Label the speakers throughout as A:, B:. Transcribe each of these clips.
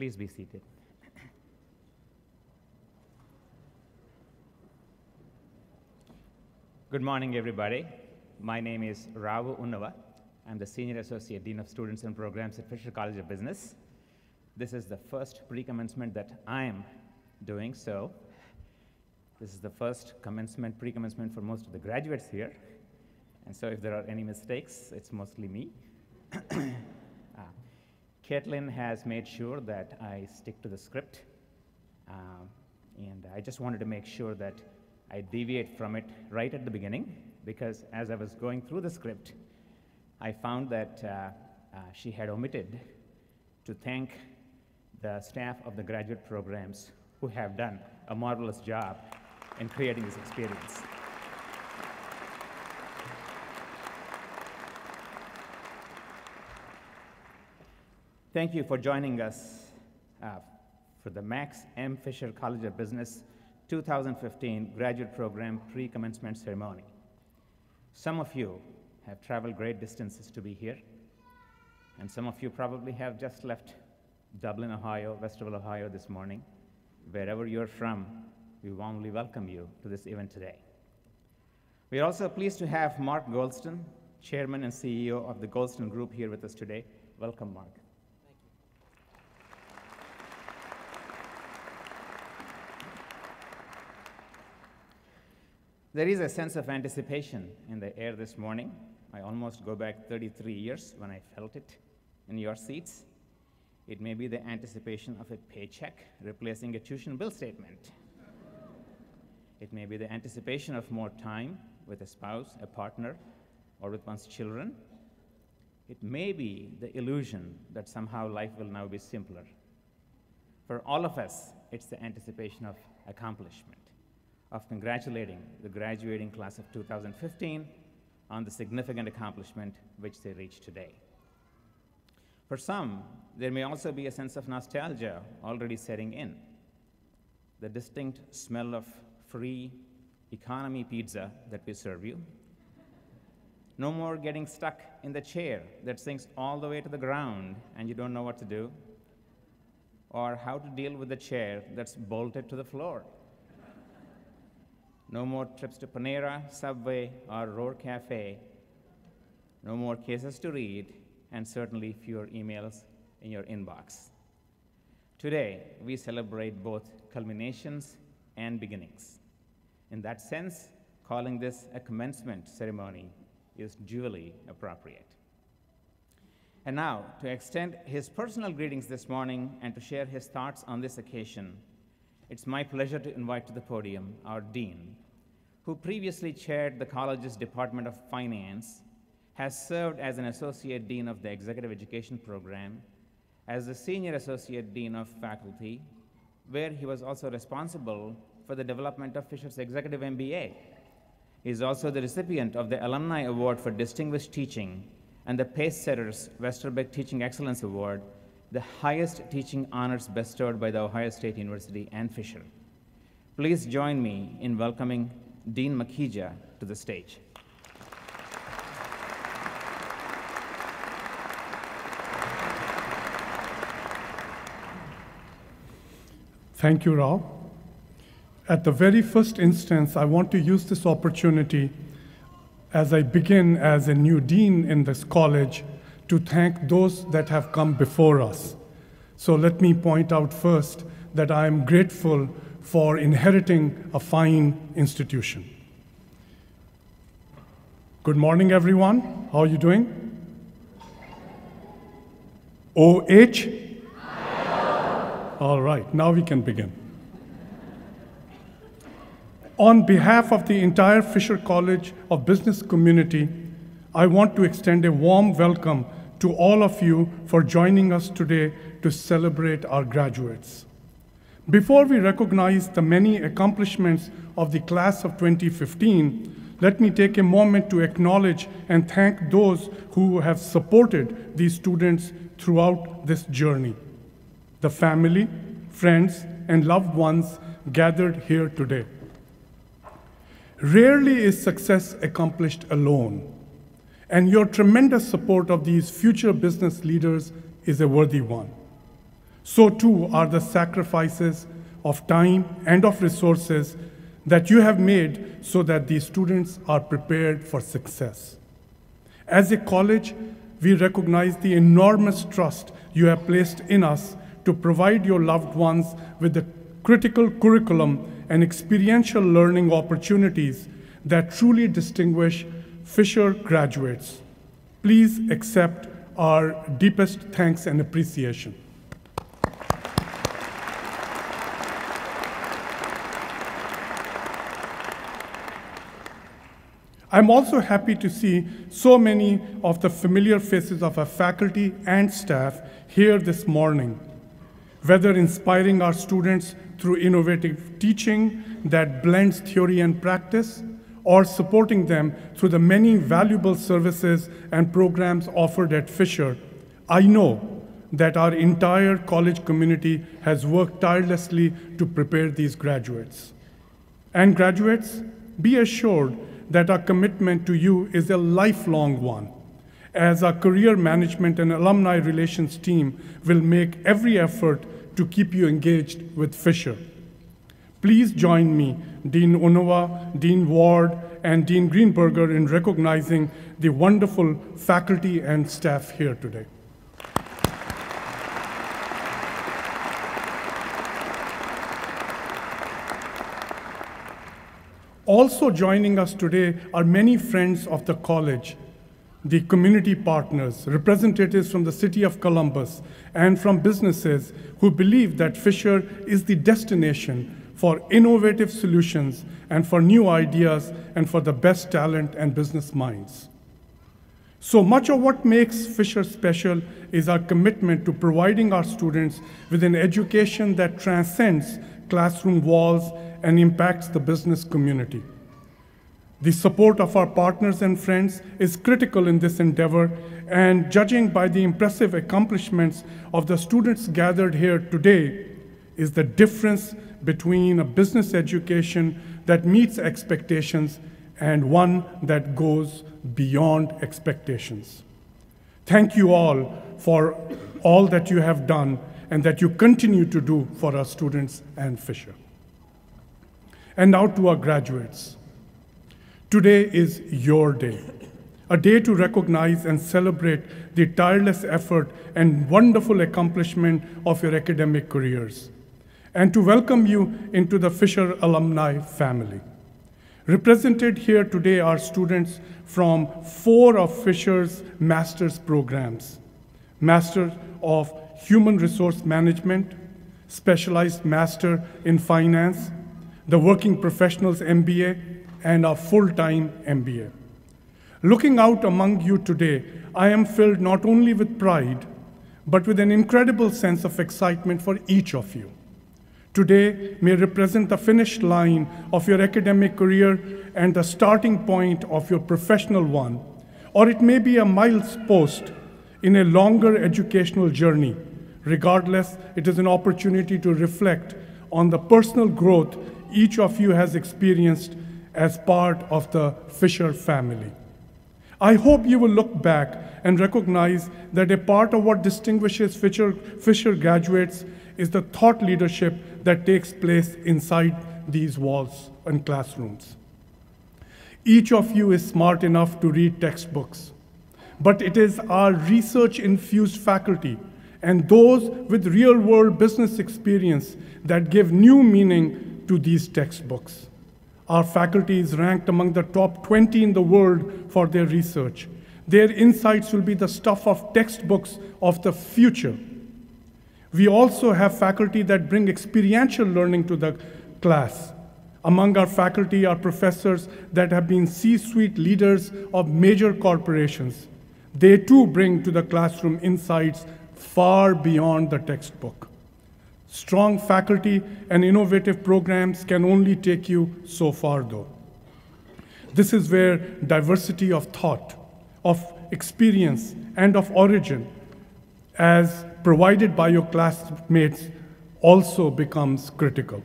A: Please be seated. Good morning, everybody. My name is Ravu Unnava. I'm the Senior Associate Dean of Students and Programs at Fisher College of Business. this is the first pre-commencement that I am doing, so this is the first pre-commencement for most of the graduates here. And so if there are any mistakes, it's mostly me. Caitlin has made sure that I stick to the script. And I just wanted to make sure that I deviate from it right at the beginning, because as I was going through the script, I found that she had omitted to thank the staff of the graduate programs who have done a marvelous job in creating this experience. Thank you for joining us for the Max M. Fisher College of Business 2015 Graduate Program Pre-Commencement Ceremony. Some of you have traveled great distances to be here, and some of you probably have just left Dublin, Ohio, Westerville, Ohio this morning. Wherever you're from, we warmly welcome you to this event today. We are also pleased to have Mark Goldston, Chairman and CEO of the Goldston Group, here with us today. Welcome, Mark. There is a sense of anticipation in the air this morning. I almost go back 33 years when I felt it in your seats. It may be the anticipation of a paycheck replacing a tuition bill statement. It may be the anticipation of more time with a spouse, a partner, or with one's children. It may be the illusion that somehow life will now be simpler. For all of us, it's the anticipation of accomplishment, of congratulating the graduating class of 2015 on the significant accomplishment which they reached today. For some, there may also be a sense of nostalgia already setting in. The distinct smell of free economy pizza that we serve you. No more getting stuck in the chair that sinks all the way to the ground and you don't know what to do, or how to deal with the chair that's bolted to the floor. No more trips to Panera, Subway, or Roar Cafe. No more cases to read, and certainly fewer emails in your inbox. Today, we celebrate both culminations and beginnings. In that sense, calling this a commencement ceremony is duly appropriate. And now, to extend his personal greetings this morning and to share his thoughts on this occasion, it's my pleasure to invite to the podium our Dean, who previously chaired the college's Department of Finance, has served as an Associate Dean of the Executive Education Program, as the Senior Associate Dean of Faculty, where he was also responsible for the development of Fisher's Executive MBA. He is also the recipient of the Alumni Award for Distinguished Teaching and the Pacesetters Westerbeck Teaching Excellence Award, the highest teaching honors bestowed by the Ohio State University and Fisher. Please join me in welcoming Dean Makija to the stage.
B: Thank you, Rao. At the very first instance, I want to use this opportunity as I begin as a new dean in this college to thank those that have come before us. So let me point out first that I am grateful for inheriting a fine institution. Good morning, everyone. How are you doing? OH? All right, now we can begin. On behalf of the entire Fisher College of Business community, I want to extend a warm welcome to all of you for joining us today to celebrate our graduates. Before we recognize the many accomplishments of the class of 2015, let me take a moment to acknowledge and thank those who have supported these students throughout this journey. The family, friends, and loved ones gathered here today. Rarely is success accomplished alone, and your tremendous support of these future business leaders is a worthy one. So too are the sacrifices of time and of resources that you have made so that these students are prepared for success. As a college, we recognize the enormous trust you have placed in us to provide your loved ones with the critical curriculum and experiential learning opportunities that truly distinguish Fisher graduates. Please accept our deepest thanks and appreciation. I'm also happy to see so many of the familiar faces of our faculty and staff here this morning, whether inspiring our students through innovative teaching that blends theory and practice, or supporting them through the many valuable services and programs offered at Fisher. I know that our entire college community has worked tirelessly to prepare these graduates. And graduates, be assured that our commitment to you is a lifelong one, as our career management and alumni relations team will make every effort to keep you engaged with Fisher. Please join me, Dean Unova, Dean Ward, and Dean Greenberger in recognizing the wonderful faculty and staff here today. Also joining us today are many friends of the college, the community partners, representatives from the City of Columbus, and from businesses who believe that Fisher is the destination for innovative solutions and for new ideas and for the best talent and business minds. So much of what makes Fisher special is our commitment to providing our students with an education that transcends classroom walls and impacts the business community. The support of our partners and friends is critical in this endeavor, and judging by the impressive accomplishments of the students gathered here today is the difference between a business education that meets expectations and one that goes beyond expectations. Thank you all for all that you have done and that you continue to do for our students and Fisher. And now to our graduates. Today is your day, a day to recognize and celebrate the tireless effort and wonderful accomplishment of your academic careers, and to welcome you into the Fisher alumni family. Represented here today are students from 4 of Fisher's master's programs: Master of Human Resource Management, Specialized Master in Finance, the Working Professionals MBA, and a full-time MBA. Looking out among you today, I am filled not only with pride, but with an incredible sense of excitement for each of you. Today may represent the finish line of your academic career and the starting point of your professional one, or it may be a milepost in a longer educational journey. Regardless, it is an opportunity to reflect on the personal growth each of you has experienced as part of the Fisher family. I hope you will look back and recognize that a part of what distinguishes Fisher graduates is the thought leadership that takes place inside these walls and classrooms. Each of you is smart enough to read textbooks, but it is our research-infused faculty and those with real-world business experience that give new meaning to these textbooks. Our faculty is ranked among the top 20 in the world for their research. Their insights will be the stuff of textbooks of the future. We also have faculty that bring experiential learning to the class. Among our faculty are professors that have been C-suite leaders of major corporations. They too bring to the classroom insights far beyond the textbook. Strong faculty and innovative programs can only take you so far, though. This is where diversity of thought, of experience, and of origin, as provided by your classmates, also becomes critical.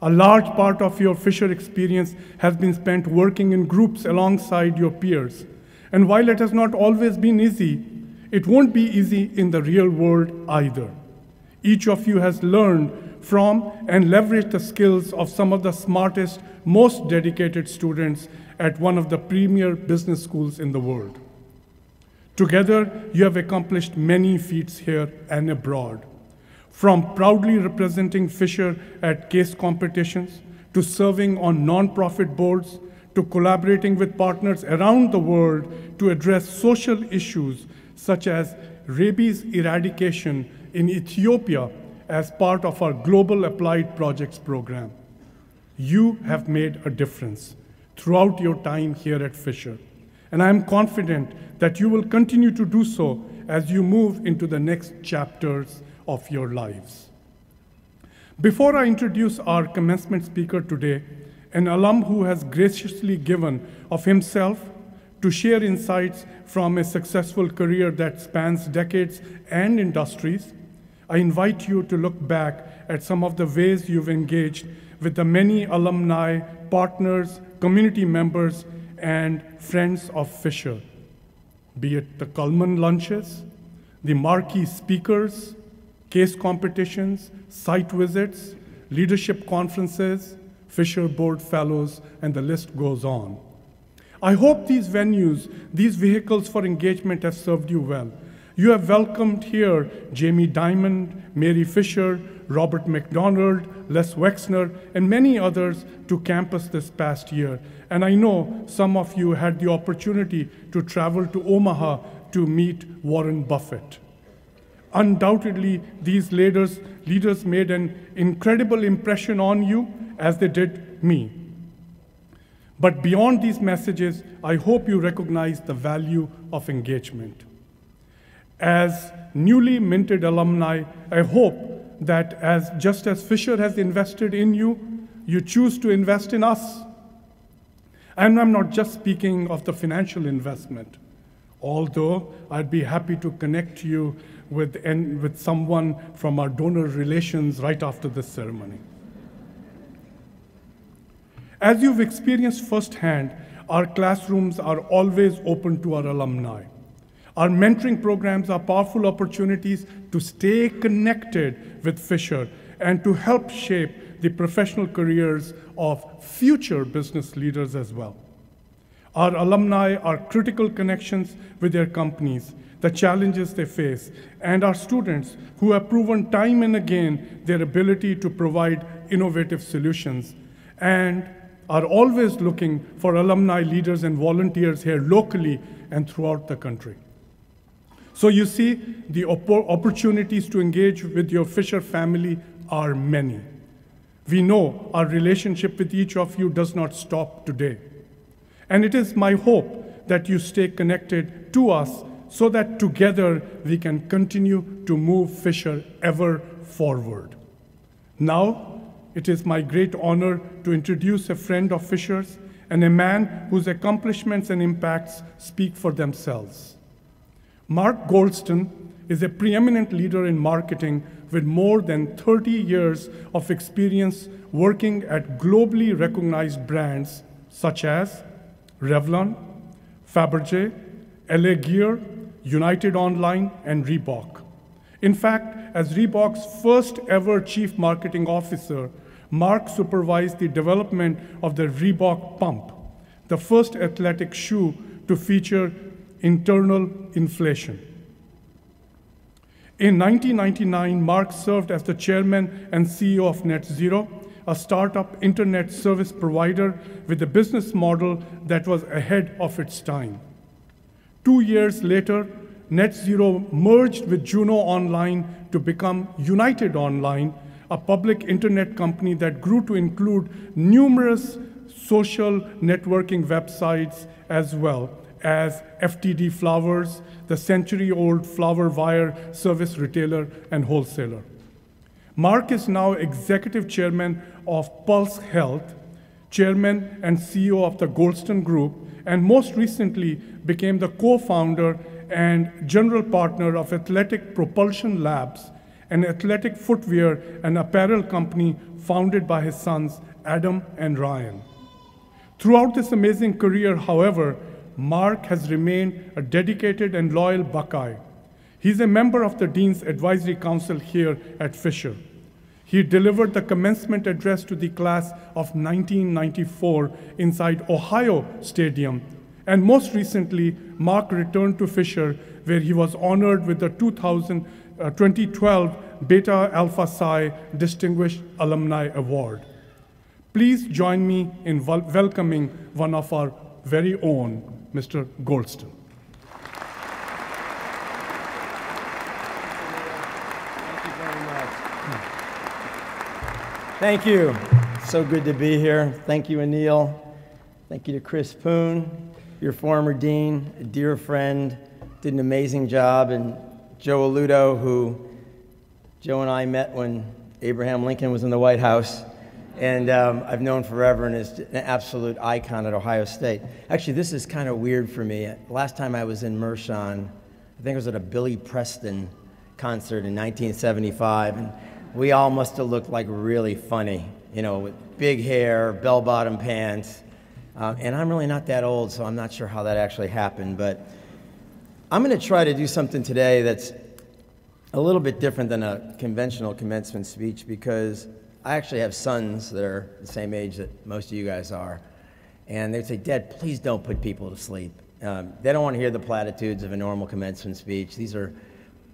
B: A large part of your Fisher experience has been spent working in groups alongside your peers. And while it has not always been easy, it won't be easy in the real world either. Each of you has learned from and leveraged the skills of some of the smartest, most dedicated students at one of the premier business schools in the world. Together, you have accomplished many feats here and abroad. From proudly representing Fisher at case competitions, to serving on nonprofit boards, to collaborating with partners around the world to address social issues such as rabies eradication in Ethiopia as part of our Global Applied Projects program. You have made a difference throughout your time here at Fisher, and I am confident that you will continue to do so as you move into the next chapters of your lives. Before I introduce our commencement speaker today, an alum who has graciously given of himself to share insights from a successful career that spans decades and industries, I invite you to look back at some of the ways you've engaged with the many alumni, partners, community members, and friends of Fisher, be it the Cullman lunches, the marquee speakers, case competitions, site visits, leadership conferences, Fisher Board Fellows, and the list goes on. I hope these venues, these vehicles for engagement have served you well. You have welcomed here Jamie Dimon, Mary Fisher, Robert McDonald, Les Wexner, and many others to campus this past year. And I know some of you had the opportunity to travel to Omaha to meet Warren Buffett. Undoubtedly, these leaders made an incredible impression on you, as they did me. But beyond these messages, I hope you recognize the value of engagement. As newly minted alumni, I hope that just as Fisher has invested in you, you choose to invest in us. And I'm not just speaking of the financial investment, although I'd be happy to connect you with someone from our donor relations right after this ceremony. As you've experienced firsthand, our classrooms are always open to our alumni. Our mentoring programs are powerful opportunities to stay connected with Fisher and to help shape the professional careers of future business leaders as well. Our alumni are critical connections with their companies, the challenges they face, and our students who have proven time and again their ability to provide innovative solutions and are always looking for alumni leaders and volunteers here locally and throughout the country. So you see, the opportunities to engage with your Fisher family are many. We know our relationship with each of you does not stop today. And it is my hope that you stay connected to us so that together we can continue to move Fisher ever forward. Now, it is my great honor to introduce a friend of Fisher's and a man whose accomplishments and impacts speak for themselves. Mark Goldston is a preeminent leader in marketing with more than 30 years of experience working at globally recognized brands such as Revlon, Fabergé, LA Gear, United Online, and Reebok. In fact, as Reebok's first ever chief marketing officer, Mark supervised the development of the Reebok Pump, the first athletic shoe to feature internal inflation. In 1999, Mark served as the chairman and CEO of NetZero, a startup internet service provider with a business model that was ahead of its time. 2 years later, NetZero merged with Juno Online to become United Online, a public internet company that grew to include numerous social networking websites as well as FTD Flowers, the century-old flower wire service retailer and wholesaler. Mark is now executive chairman of Pulse Health, chairman and CEO of the Goldston Group, and most recently became the co-founder and general partner of Athletic Propulsion Labs, an athletic footwear and apparel company founded by his sons, Adam and Ryan. Throughout this amazing career, however, Mark has remained a dedicated and loyal Buckeye. He's a member of the Dean's Advisory Council here at Fisher. He delivered the commencement address to the class of 1994 inside Ohio Stadium. And most recently, Mark returned to Fisher, where he was honored with the 2012 Beta Alpha Psi Distinguished Alumni Award. Please join me in welcoming one of our very own, Mr. Goldston.
C: Thank you. So good to be here. Thank you, Anil. Thank you to Chris Poon, your former dean, a dear friend, did an amazing job, and Joe Aludo, who Joe and I met when Abraham Lincoln was in the White House, and I've known forever and is an absolute icon at Ohio State. Actually, this is kind of weird for me. Last time I was in Mershon, I think it was at a Billy Preston concert in 1975, and we all must have looked like really funny, you know, with big hair, bell-bottom pants. And I'm really not that old, so I'm not sure how that actually happened. But I'm going to try to do something today that's a little bit different than a conventional commencement speech, because I actually have sons that are the same age that most of you guys are. And they'd say, Dad, please don't put people to sleep. They don't want to hear the platitudes of a normal commencement speech. These are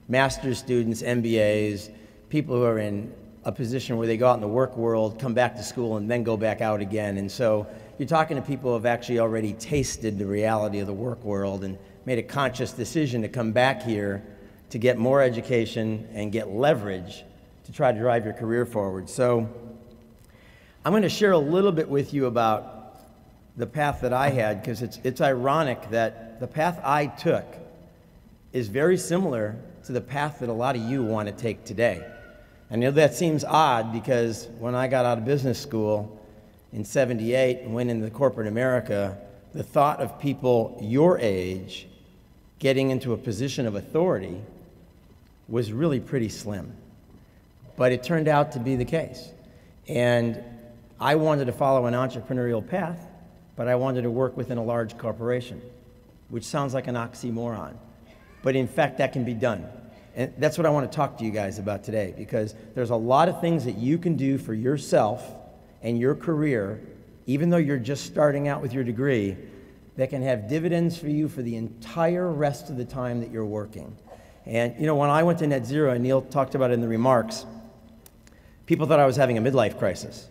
C: master's students, MBAs, people who are in a position where they go out in the work world, come back to school, and then go back out again. And so you're talking to people who have actually already tasted the reality of the work world and made a conscious decision to come back here to get more education and get leverage to try to drive your career forward. So I'm going to share a little bit with you about the path that I had, because it's ironic that the path I took is very similar to the path that a lot of you want to take today. I know that seems odd, because when I got out of business school in '78 and went into corporate America, the thought of people your age getting into a position of authority was really pretty slim. But it turned out to be the case. And I wanted to follow an entrepreneurial path, but I wanted to work within a large corporation, which sounds like an oxymoron. But in fact, that can be done. And that's what I want to talk to you guys about today, because there's a lot of things that you can do for yourself and your career, even though you're just starting out with your degree, that can have dividends for you for the entire rest of the time that you're working. And you know, when I went to Net Zero, and Neil talked about it in the remarks, people thought I was having a midlife crisis.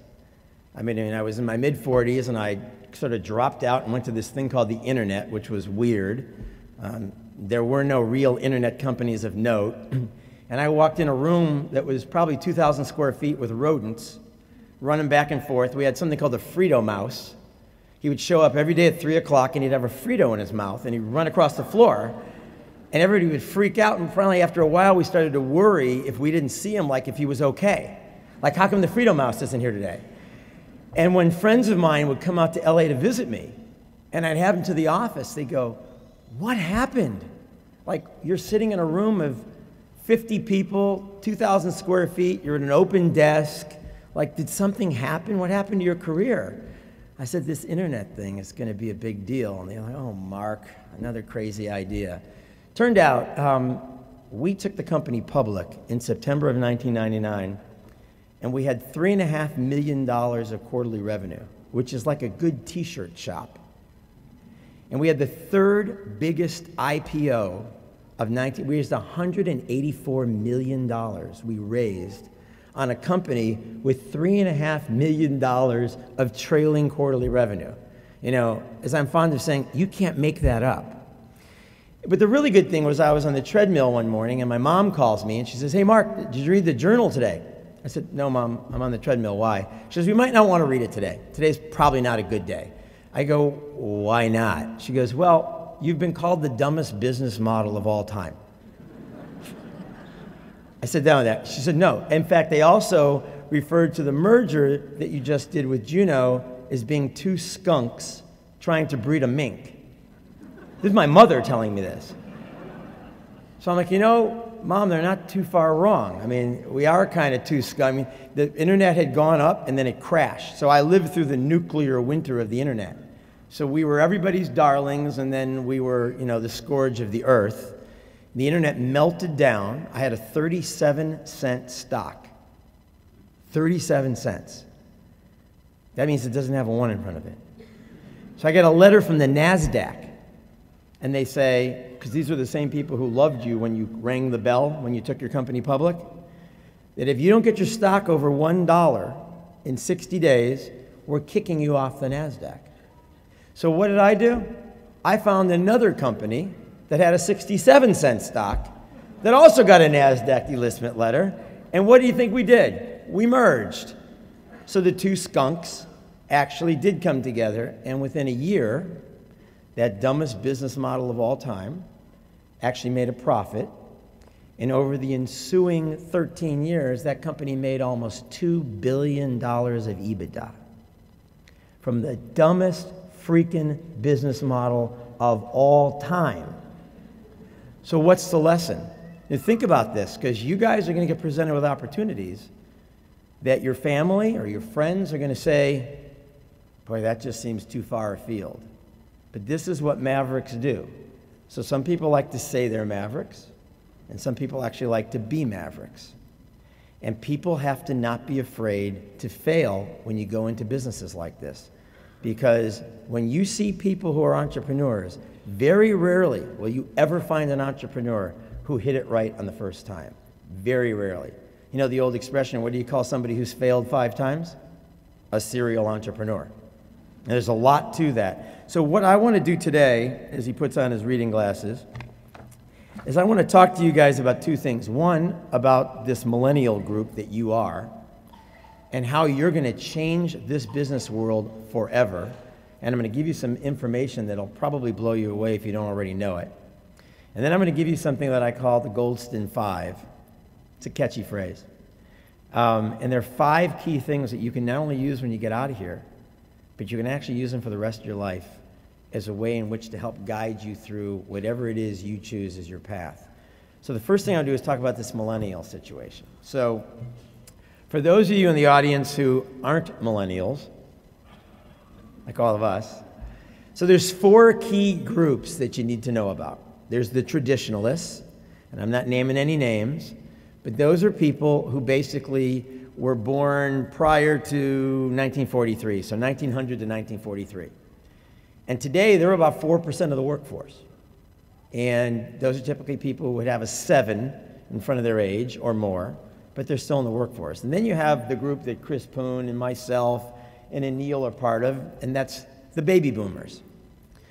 C: I mean, I was in my mid-40s, and I sort of dropped out and went to this thing called the internet, which was weird. There were no real internet companies of note. And I walked in a room that was probably 2,000 square feet with rodents running back and forth. We had something called the Frito mouse. He would show up every day at 3 o'clock, and he'd have a Frito in his mouth, and he'd run across the floor, and everybody would freak out. And finally, after a while, we started to worry if we didn't see him, like if he was okay. Like, how come the Frito mouse isn't here today? And when friends of mine would come out to LA to visit me, and I'd have them to the office, they'd go, what happened? Like, you're sitting in a room of 50 people, 2,000 square feet, you're at an open desk. Like, did something happen? What happened to your career? I said, this internet thing is going to be a big deal. And they're like, oh, Mark, another crazy idea. Turned out, we took the company public in September of 1999, and we had $3.5 million of quarterly revenue, which is like a good t-shirt shop. And we had the third biggest IPO of we raised $184 million we raised on a company with $3.5 million of trailing quarterly revenue. You know, as I'm fond of saying, you can't make that up. But the really good thing was I was on the treadmill one morning, and my mom calls me, and she says, hey, Mark, did you read the journal today? I said, no, Mom, I'm on the treadmill. Why? She says, we might not want to read it today. Today's probably not a good day. I go, why not? She goes, well, you've been called the dumbest business model of all time. I sat down with that. She said, no. In fact, they also referred to the merger that you just did with Juno as being two skunks trying to breed a mink. This is my mother telling me this. So I'm like, you know, Mom, they're not too far wrong. I mean, we are kind of two skunks. I mean, the internet had gone up and then it crashed. So I lived through the nuclear winter of the internet. So we were everybody's darlings, and then we were, you know, the scourge of the earth. The internet melted down. I had a 37-cent stock. 37 cents. That means it doesn't have a 1 in front of it. So I get a letter from the NASDAQ, and they say, because these are the same people who loved you when you rang the bell when you took your company public, that if you don't get your stock over $1 in 60 days, we're kicking you off the NASDAQ. So what did I do? I found another company that had a 67-cent stock that also got a NASDAQ delistment letter. And what do you think we did? We merged. So the two skunks actually did come together, and within a year, that dumbest business model of all time actually made a profit. And over the ensuing 13 years, that company made almost $2 billion of EBITDA. From the dumbest freaking business model of all time. So what's the lesson? Now think about this, because you guys are going to get presented with opportunities that your family or your friends are going to say, boy, that just seems too far afield. But this is what mavericks do. So some people like to say they're mavericks, and some people actually like to be mavericks. And people have to not be afraid to fail when you go into businesses like this. Because when you see people who are entrepreneurs, very rarely will you ever find an entrepreneur who hit it right on the first time. Very rarely. You know the old expression, what do you call somebody who's failed 5 times? A serial entrepreneur. And there's a lot to that. So what I want to do today, as he puts on his reading glasses, is I want to talk to you guys about 2 things. One, about this millennial group that you are, and how you're going to change this business world forever. And I'm going to give you some information that'll probably blow you away if you don't already know it. And then I'm going to give you something that I call the Goldston 5. It's a catchy phrase. And there are 5 key things that you can not only use when you get out of here, but you can actually use them for the rest of your life as a way in which to help guide you through whatever it is you choose as your path. So the first thing I'll do is talk about this millennial situation. So for those of you in the audience who aren't millennials, like all of us, so there's 4 key groups that you need to know about. There's the traditionalists, and I'm not naming any names, but those are people who basically were born prior to 1943, so 1900 to 1943. And today, they're about 4% of the workforce. And those are typically people who would have a 7 in front of their age or more, but they're still in the workforce. And then you have the group that Chris Poon and myself and Anil are part of, and that's the baby boomers.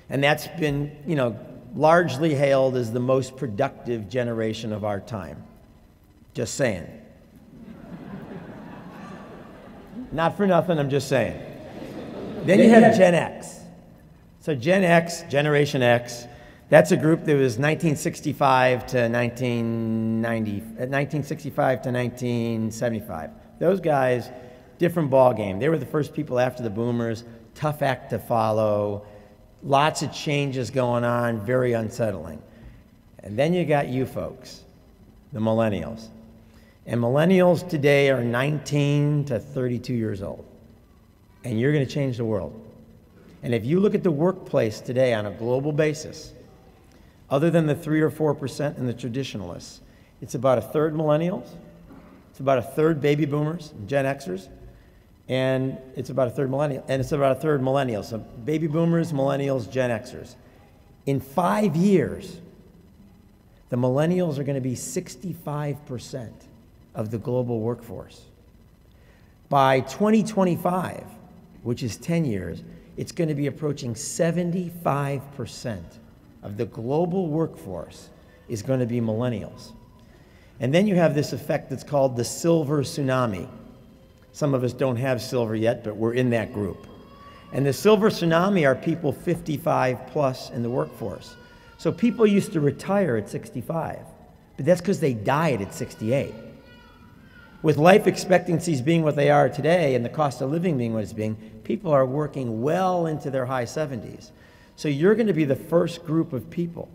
C: And that's been, you know, largely hailed as the most productive generation of our time. Just saying. Not for nothing, I'm just saying. Then you have Gen X. So Gen X, Generation X, that's a group that was 1965 to 1975. Those guys, different ball game. They were the first people after the boomers, tough act to follow, lots of changes going on, very unsettling. And then you got you folks, the millennials. And millennials today are 19 to 32 years old. And you're going to change the world. And if you look at the workplace today on a global basis, other than the 3 or 4% in the traditionalists, it's about 1/3 millennials, it's about 1/3 baby boomers, Gen Xers, and it's about 1/3 millennials, and it's about 1/3 millennials. So baby boomers, millennials, Gen Xers. In 5 years, the millennials are going to be 65% of the global workforce. By 2025, which is 10 years, it's going to be approaching 75% of the global workforce is going to be millennials. And then you have this effect that's called the silver tsunami. Some of us don't have silver yet, but we're in that group. And the silver tsunami are people 55 plus in the workforce. So people used to retire at 65, but that's because they died at 68. With life expectancies being what they are today and the cost of living being what it's being, people are working well into their high 70s. So you're going to be the first group of people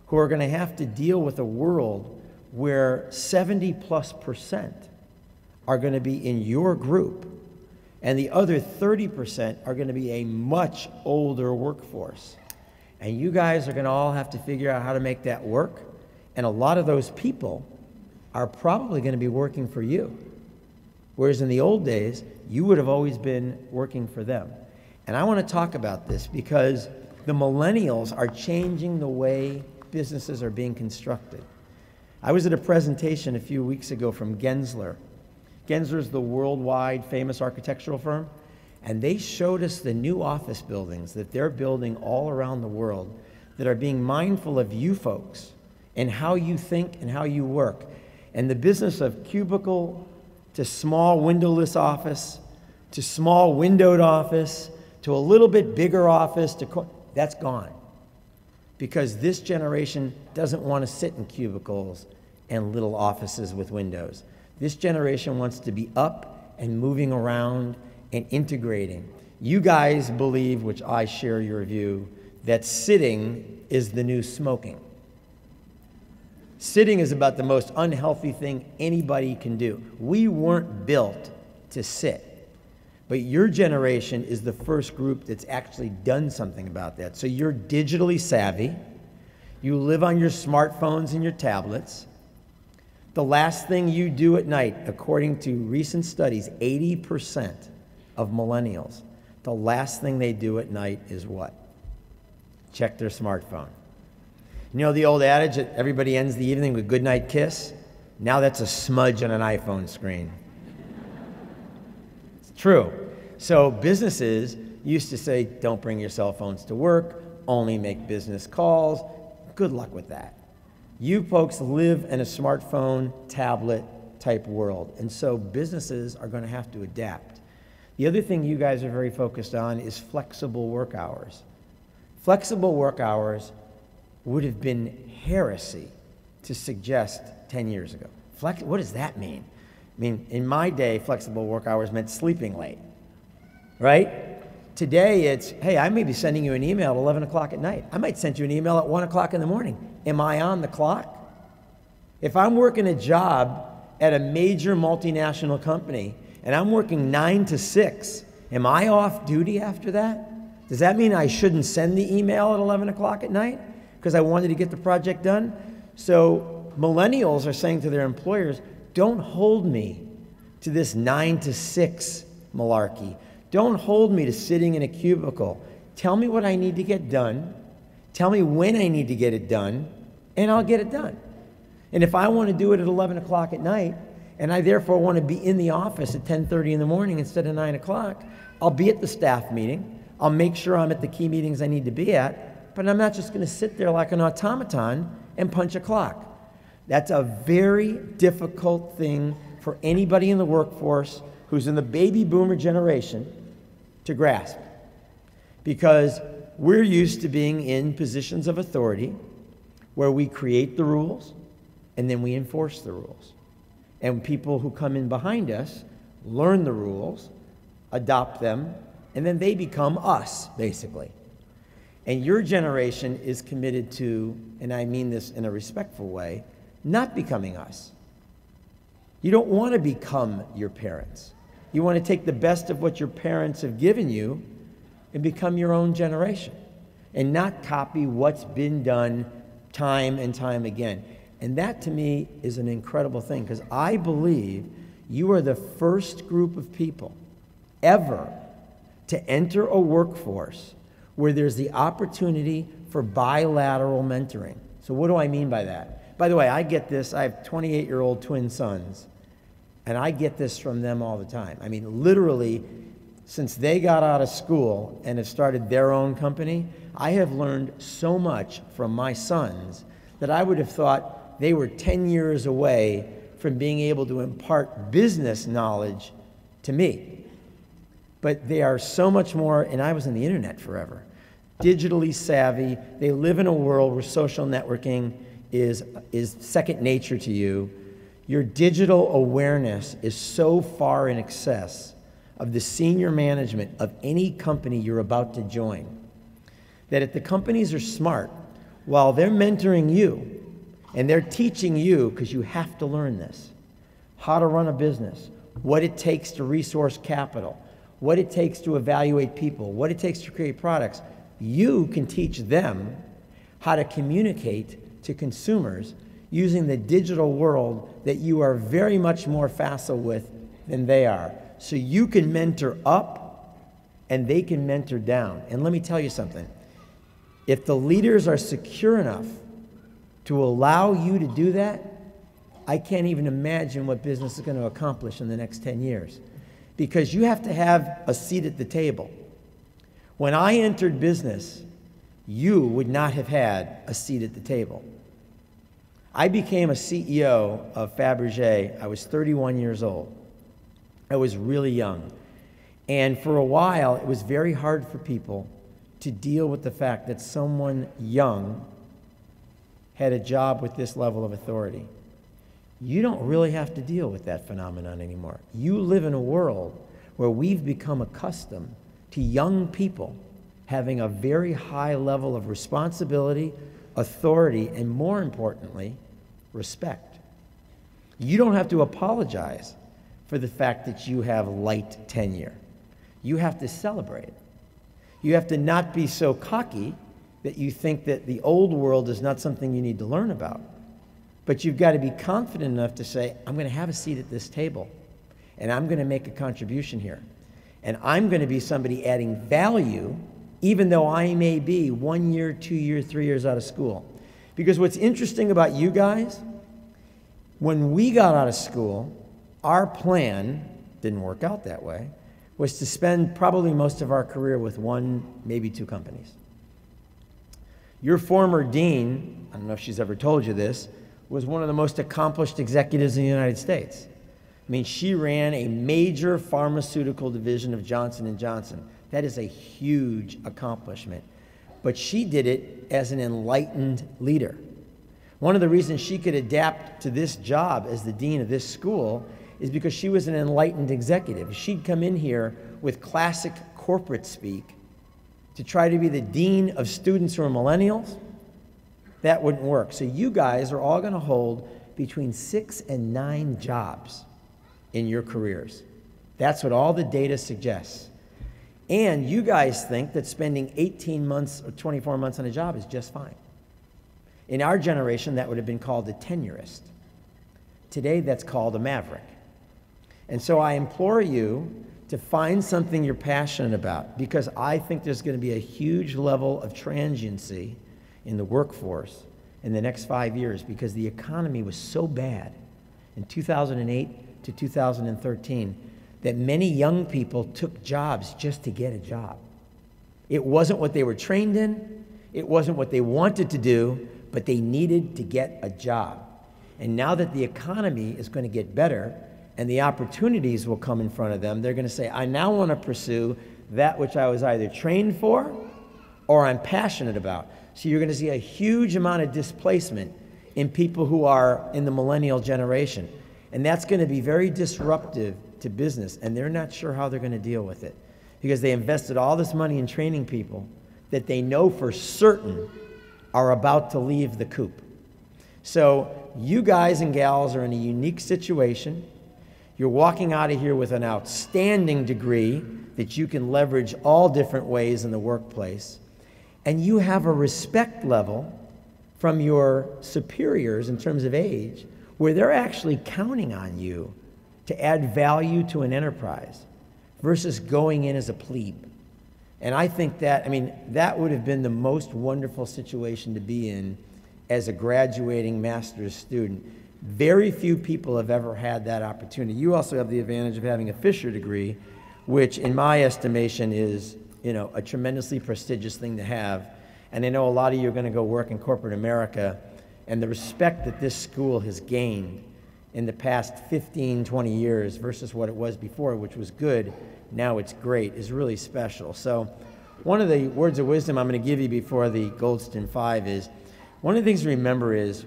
C: who are going to have to deal with a world where 70+% are going to be in your group, and the other 30% are going to be a much older workforce. And you guys are going to all have to figure out how to make that work, and a lot of those people are probably going to be working for you. Whereas in the old days, you would have always been working for them. And I want to talk about this because the millennials are changing the way businesses are being constructed. I was at a presentation a few weeks ago from Gensler. Gensler is the worldwide famous architectural firm, and they showed us the new office buildings that they're building all around the world that are being mindful of you folks and how you think and how you work. And the business of cubicle to small windowless office, to small windowed office, to a little bit bigger office, that's gone. Because this generation doesn't want to sit in cubicles and little offices with windows. This generation wants to be up and moving around and integrating. You guys believe, which I share your view, that sitting is the new smoking. Sitting is about the most unhealthy thing anybody can do. We weren't built to sit. But your generation is the first group that's actually done something about that. So you're digitally savvy. You live on your smartphones and your tablets. The last thing you do at night, according to recent studies, 80% of millennials, the last thing they do at night is what? Check their smartphone. You know the old adage that everybody ends the evening with good night kiss? Now that's a smudge on an iPhone screen. It's true. So businesses used to say, don't bring your cell phones to work, only make business calls. Good luck with that. You folks live in a smartphone, tablet type world, and so businesses are going to have to adapt. The other thing you guys are very focused on is flexible work hours. Flexible work hours would have been heresy to suggest 10 years ago. What does that mean? I mean, in my day, flexible work hours meant sleeping late, right? Today, it's, hey, I may be sending you an email at 11 o'clock at night. I might send you an email at 1 o'clock in the morning. Am I on the clock? If I'm working a job at a major multinational company and I'm working 9 to 6, am I off duty after that? Does that mean I shouldn't send the email at 11 o'clock at night because I wanted to get the project done? So millennials are saying to their employers, don't hold me to this 9 to 6 malarkey. Don't hold me to sitting in a cubicle. Tell me what I need to get done. Tell me when I need to get it done, and I'll get it done. And if I want to do it at 11 o'clock at night, and I therefore want to be in the office at 10:30 in the morning instead of 9 o'clock, I'll be at the staff meeting. I'll make sure I'm at the key meetings I need to be at, but I'm not just going to sit there like an automaton and punch a clock. That's a very difficult thing for anybody in the workforce who's in the baby boomer generation to grasp, because we're used to being in positions of authority where we create the rules and then we enforce the rules. And people who come in behind us learn the rules, adopt them, and then they become us, basically. And your generation is committed to, and I mean this in a respectful way, not becoming us. You don't want to become your parents. You want to take the best of what your parents have given you and become your own generation and not copy what's been done time and time again. And that, to me, is an incredible thing, because I believe you are the first group of people ever to enter a workforce where there's the opportunity for bilateral mentoring. So what do I mean by that? By the way, I get this. I have 28-year-old twin sons, and I get this from them all the time. I mean, literally, since they got out of school and have started their own company, I have learned so much from my sons that I would have thought they were 10 years away from being able to impart business knowledge to me. But they are so much more, and I was on the internet forever, digitally savvy. They live in a world where social networking is second nature to you. Your digital awareness is so far in excess of the senior management of any company you're about to join that if the companies are smart, while they're mentoring you and they're teaching you, because you have to learn this, how to run a business, what it takes to resource capital, what it takes to evaluate people, what it takes to create products, you can teach them how to communicate to consumers using the digital world that you are very much more facile with than they are. So you can mentor up and they can mentor down. And let me tell you something. If the leaders are secure enough to allow you to do that, I can't even imagine what business is going to accomplish in the next 10 years. Because you have to have a seat at the table. When I entered business, you would not have had a seat at the table. I became a CEO of Fabergé. I was 31 years old. I was really young. And for a while, it was very hard for people to deal with the fact that someone young had a job with this level of authority. You don't really have to deal with that phenomenon anymore. You live in a world where we've become accustomed to young people having a very high level of responsibility, authority, and more importantly, respect. You don't have to apologize for the fact that you have light tenure. You have to celebrate it. You have to not be so cocky that you think that the old world is not something you need to learn about. But you've got to be confident enough to say, I'm going to have a seat at this table, and I'm going to make a contribution here. And I'm going to be somebody adding value, even though I may be 1 year, 2 years, 3 years out of school. Because what's interesting about you guys, when we got out of school, our plan didn't work out that way, was to spend probably most of our career with 1, maybe 2 companies. Your former dean, I don't know if she's ever told you this, was one of the most accomplished executives in the United States. I mean, she ran a major pharmaceutical division of Johnson & Johnson. That is a huge accomplishment. But she did it as an enlightened leader. One of the reasons she could adapt to this job as the dean of this school is because she was an enlightened executive. She'd come in here with classic corporate speak to try to be the dean of students who are millennials. That wouldn't work. So you guys are all going to hold between 6 and 9 jobs in your careers. That's what all the data suggests. And you guys think that spending 18 months or 24 months on a job is just fine. In our generation, that would have been called a tenurist. Today, that's called a maverick. And so I implore you to find something you're passionate about, because I think there's going to be a huge level of transiency in the workforce in the next 5 years, because the economy was so bad in 2008 to 2013 that many young people took jobs just to get a job. It wasn't what they were trained in, it wasn't what they wanted to do, but they needed to get a job. And now that the economy is going to get better and the opportunities will come in front of them, they're going to say, I now want to pursue that which I was either trained for or I'm passionate about. So you're going to see a huge amount of displacement in people who are in the millennial generation. And that's going to be very disruptive to business, and they're not sure how they're going to deal with it, because they invested all this money in training people that they know for certain are about to leave the coop. So you guys and gals are in a unique situation. You're walking out of here with an outstanding degree that you can leverage all different ways in the workplace. And you have a respect level from your superiors in terms of age where they're actually counting on you to add value to an enterprise versus going in as a plebe. And I think that, I mean, that would have been the most wonderful situation to be in as a graduating master's student. Very few people have ever had that opportunity. You also have the advantage of having a Fisher degree, which in my estimation is, you know, a tremendously prestigious thing to have. And I know a lot of you are going to go work in corporate America, and the respect that this school has gained in the past 15, 20 years versus what it was before, which was good, now it's great, is really special. So one of the words of wisdom I'm going to give you before the Goldston 5 is, one of the things to remember is,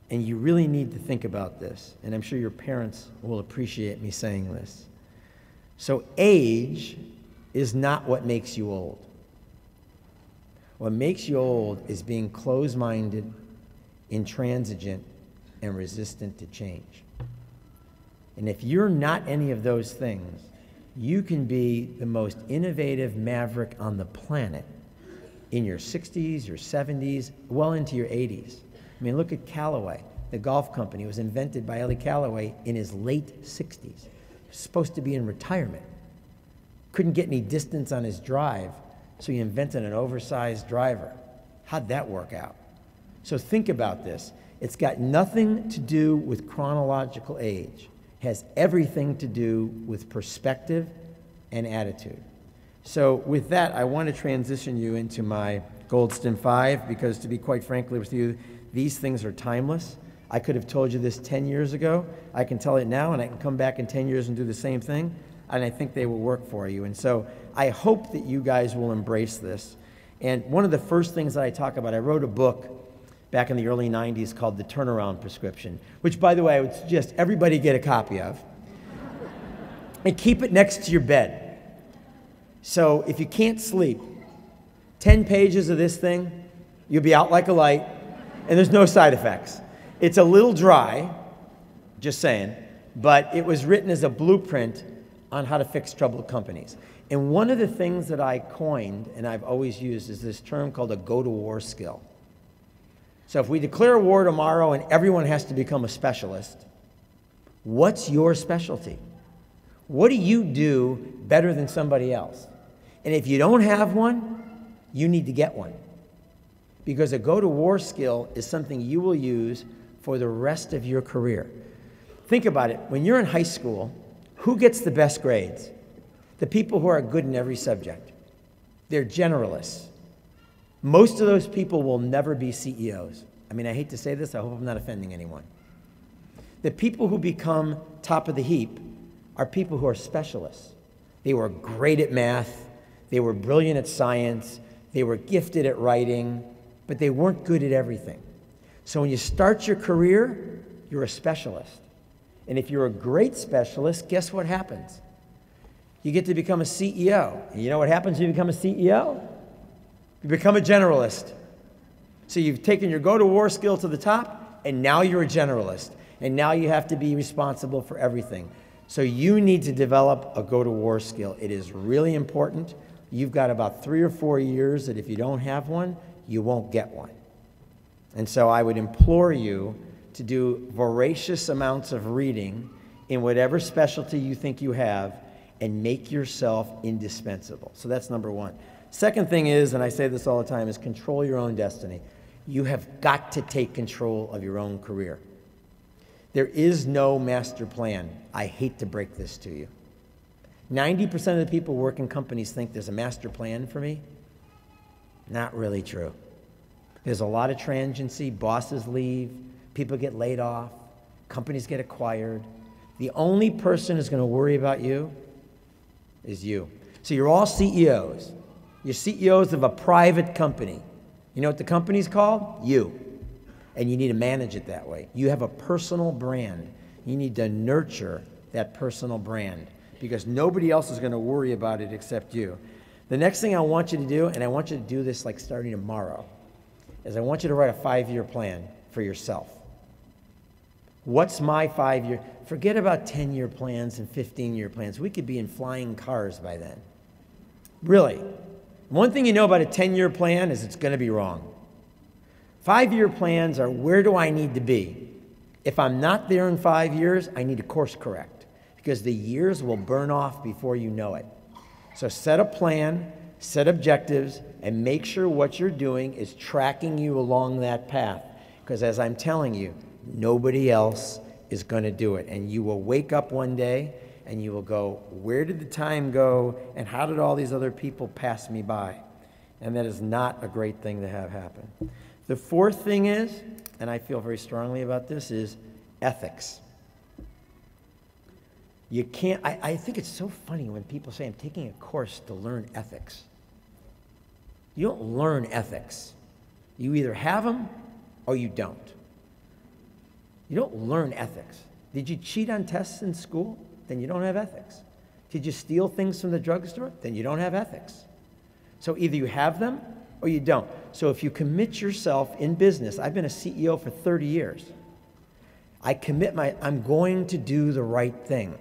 C: and you really need to think about this, and I'm sure your parents will appreciate me saying this. So age is not what makes you old. What makes you old is being closed-minded, intransigent, and resistant to change. And if you're not any of those things, you can be the most innovative maverick on the planet in your 60s, your 70s, well into your 80s. I mean, look at Callaway, the golf company. It was invented by Ellie Callaway in his late 60s. He was supposed to be in retirement. Couldn't get any distance on his drive, so he invented an oversized driver. How'd that work out? So think about this. It's got nothing to do with chronological age. It has everything to do with perspective and attitude. So with that, I want to transition you into my Goldston 5, because to be quite frankly with you, these things are timeless. I could have told you this 10 years ago. I can tell it now, and I can come back in 10 years and do the same thing, and I think they will work for you. And so I hope that you guys will embrace this. And one of the first things that I talk about, I wrote a book back in the early 90s called The Turnaround Prescription, which, by the way, I would suggest everybody get a copy of. And keep it next to your bed. So if you can't sleep, 10 pages of this thing, you'll be out like a light, and there's no side effects. It's a little dry, just saying, but it was written as a blueprint on how to fix troubled companies. And one of the things that I coined, and I've always used, is this term called a go-to-war skill. So if we declare war tomorrow and everyone has to become a specialist, what's your specialty? What do you do better than somebody else? And if you don't have one, you need to get one. Because a go-to-war skill is something you will use for the rest of your career. Think about it. When you're in high school, who gets the best grades? The people who are good in every subject. They're generalists. Most of those people will never be CEOs. I mean, I hate to say this. I hope I'm not offending anyone. The people who become top of the heap are people who are specialists. They were great at math. They were brilliant at science. They were gifted at writing, but they weren't good at everything. So when you start your career, you're a specialist. And if you're a great specialist, guess what happens? You get to become a CEO. And you know what happens when you become a CEO? You become a generalist. So you've taken your go-to-war skill to the top, and now you're a generalist. And now you have to be responsible for everything. So you need to develop a go-to-war skill. It is really important. You've got about 3 or 4 years that if you don't have one, you won't get one. And so I would implore you to do voracious amounts of reading in whatever specialty you think you have and make yourself indispensable. So that's number one. Second thing is, and I say this all the time, is control your own destiny. You have got to take control of your own career. There is no master plan. I hate to break this to you. 90% of the people who work in companies think there's a master plan for me. Not really true. There's a lot of transiency. Bosses leave. People get laid off. Companies get acquired. The only person who's going to worry about you is you. So you're all CEOs. You're CEOs of a private company. You know what the company's called? You. And you need to manage it that way. You have a personal brand. You need to nurture that personal brand because nobody else is going to worry about it except you. The next thing I want you to do, and I want you to do this like starting tomorrow, is I want you to write a 5-year plan for yourself. What's my 5-year? Forget about 10-year plans and 15-year plans. We could be in flying cars by then. Really. One thing you know about a 10-year plan is it's going to be wrong. 5-year plans are where do I need to be? If I'm not there in 5 years, I need to course correct because the years will burn off before you know it. So set a plan, set objectives, and make sure what you're doing is tracking you along that path. Because as I'm telling you, nobody else is going to do it. And you will wake up one day and you will go, where did the time go? And how did all these other people pass me by? And that is not a great thing to have happen. The fourth thing is, and I feel very strongly about this, is ethics. You can't, I think it's so funny when people say, I'm taking a course to learn ethics. You don't learn ethics. You either have them or you don't. You don't learn ethics. Did you cheat on tests in school? Then you don't have ethics. Did you steal things from the drugstore? Then you don't have ethics. So either you have them or you don't. So if you commit yourself in business, I've been a CEO for 30 years. I commit I'm going to do the right thing.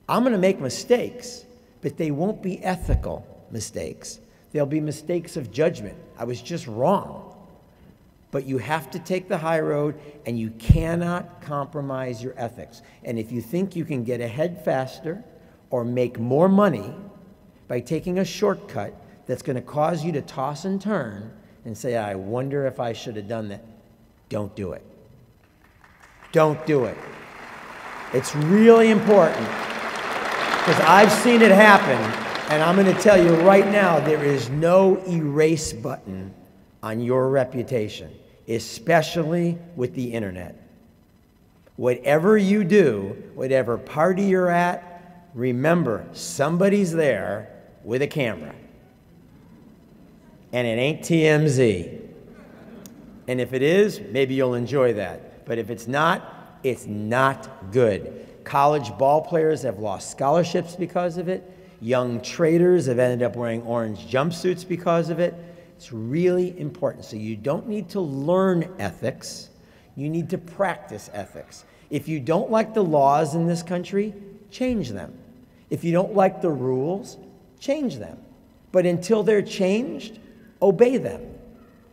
C: I'm going to make mistakes, but they won't be ethical mistakes. They'll be mistakes of judgment. I was just wrong. But you have to take the high road, and you cannot compromise your ethics. And if you think you can get ahead faster or make more money by taking a shortcut that's going to cause you to toss and turn and say, I wonder if I should have done that, don't do it. don't do it. It's really important because I've seen it happen, and I'm going to tell you right now, there is no erase button on your reputation, especially with the internet. Whatever you do, whatever party you're at, remember, somebody's there with a camera. And it ain't TMZ. And if it is, maybe you'll enjoy that. But if it's not good. College ball players have lost scholarships because of it. Young traders have ended up wearing orange jumpsuits because of it. It's really important. So you don't need to learn ethics. You need to practice ethics. If you don't like the laws in this country, change them. If you don't like the rules, change them. But until they're changed, obey them,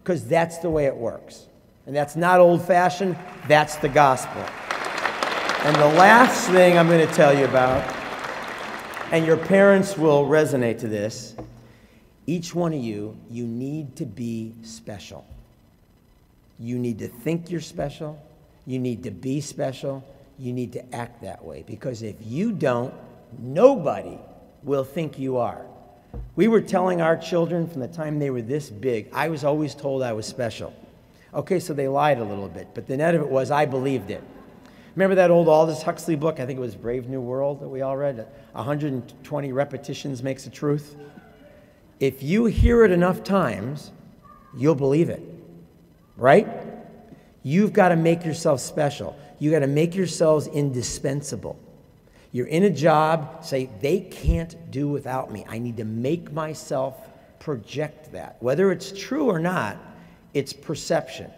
C: because that's the way it works. And that's not old-fashioned, that's the gospel. And the last thing I'm going to tell you about, and your parents will resonate to this, each one of you, you need to be special. You need to think you're special. You need to be special. You need to act that way. Because if you don't, nobody will think you are. We were telling our children from the time they were this big, I was always told I was special. Okay, so they lied a little bit, but the net of it was I believed it. Remember that old Aldous Huxley book? I think it was Brave New World that we all read? 120 repetitions makes a truth. If you hear it enough times, you'll believe it, right? You've got to make yourself special. You've got to make yourselves indispensable. You're in a job, say, they can't do without me. I need to make myself project that. Whether it's true or not, it's perception.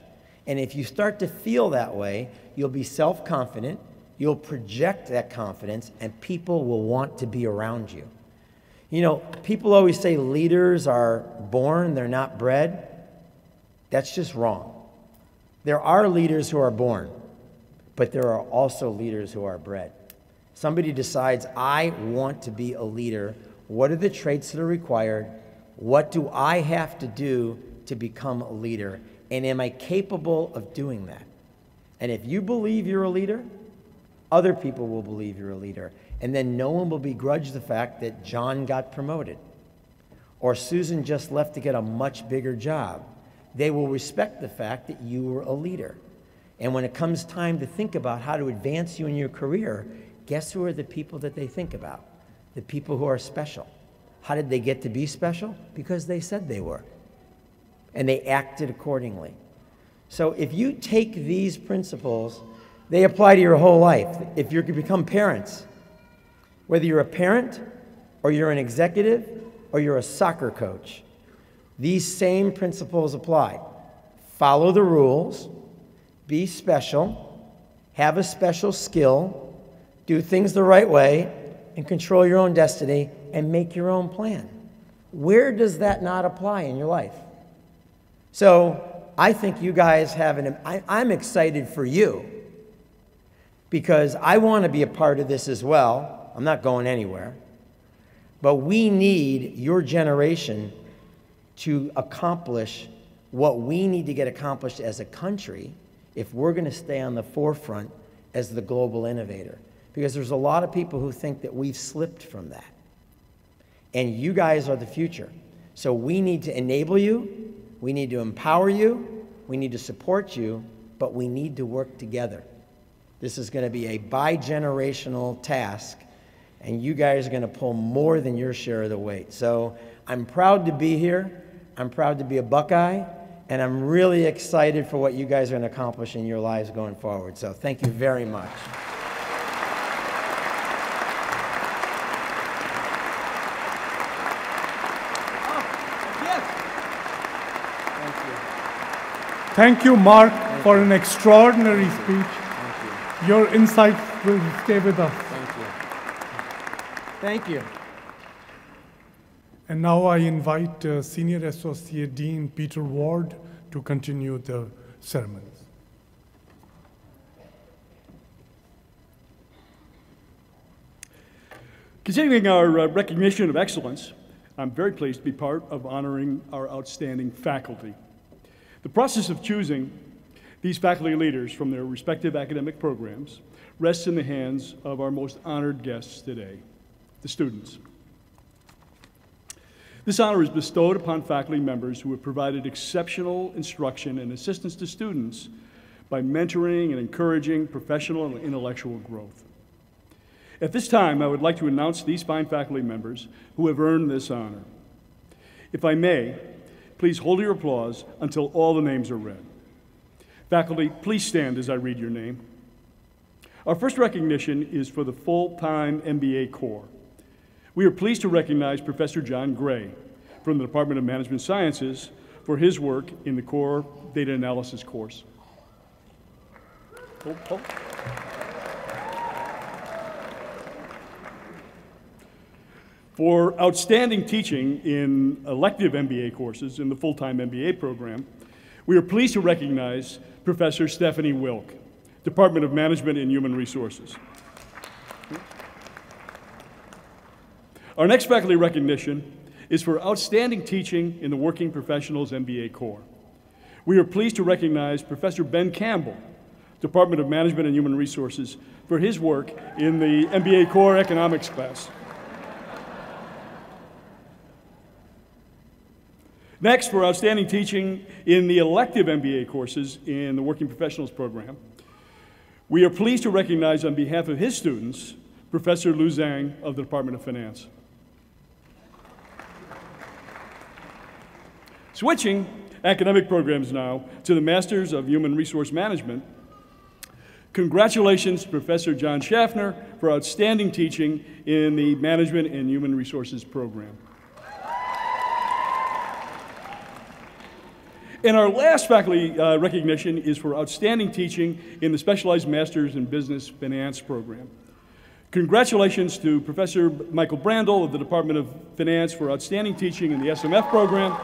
C: And if you start to feel that way, you'll be self-confident, you'll project that confidence, and people will want to be around you. You know, people always say leaders are born, they're not bred. That's just wrong. There are leaders who are born, but there are also leaders who are bred. Somebody decides, I want to be a leader. What are the traits that are required? What do I have to do to become a leader? And am I capable of doing that? And if you believe you're a leader, other people will believe you're a leader. And then no one will begrudge the fact that John got promoted or Susan just left to get a much bigger job. They will respect the fact that you were a leader. And when it comes time to think about how to advance you in your career, guess who are the people that they think about? The people who are special. How did they get to be special? Because they said they were. And they acted accordingly. So if you take these principles, they apply to your whole life. If you become parents, whether you're a parent or you're an executive or you're a soccer coach, these same principles apply. Follow the rules, be special, have a special skill, do things the right way, and control your own destiny and make your own plan. Where does that not apply in your life? So I think you guys have I'm excited for you because I want to be a part of this as well. I'm not going anywhere. But we need your generation to accomplish what we need to get accomplished as a country if we're going to stay on the forefront as the global innovator. Because there's a lot of people who think that we've slipped from that. And you guys are the future. So we need to enable you, we need to empower you, we need to support you, but we need to work together. This is going to be a bi-generational task, and you guys are going to pull more than your share of the weight. So I'm proud to be here. I'm proud to be a Buckeye, and I'm really excited for what you guys are going to accomplish in your lives going forward. So thank you very much.
B: Thank you, Mark, for an extraordinary speech.
C: Thank you.
B: Your insights will stay with us.
C: Thank you. Thank you.
B: And now I invite Senior Associate Dean Peter Ward to continue the ceremonies.
D: Continuing our recognition of excellence, I'm very pleased to be part of honoring our outstanding faculty. The process of choosing These faculty leaders from their respective academic programs rest in the hands of our most honored guests today, the students. This honor is bestowed upon faculty members who have provided exceptional instruction and assistance to students by mentoring and encouraging professional and intellectual growth. At this time, I would like to announce these fine faculty members who have earned this honor. If I may, please hold your applause until all the names are read. Faculty, please stand as I read your name. Our first recognition is for the full-time MBA Corps. We are pleased to recognize Professor John Gray from the Department of Management Sciences for his work in the Core Data Analysis course. For outstanding teaching in elective MBA courses in the full-time MBA program, we are pleased to recognize Professor Stephanie Wilk, Department of Management and Human Resources. Our next faculty recognition is for outstanding teaching in the Working Professionals MBA Corps. We are pleased to recognize Professor Ben Campbell, Department of Management and Human Resources, for his work in the MBA Corps Economics class. Next, for outstanding teaching in the elective MBA courses in the Working Professionals program, we are pleased to recognize on behalf of his students, Professor Lu Zhang of the Department of Finance. Switching academic programs now to the Masters of Human Resource Management, congratulations to Professor John Schaffner for outstanding teaching in the Management and Human Resources program. And our last faculty recognition is for outstanding teaching in the Specialized Masters in Business Finance program. Congratulations to Professor Michael Brandel of the Department of Finance for outstanding teaching in the SMF program.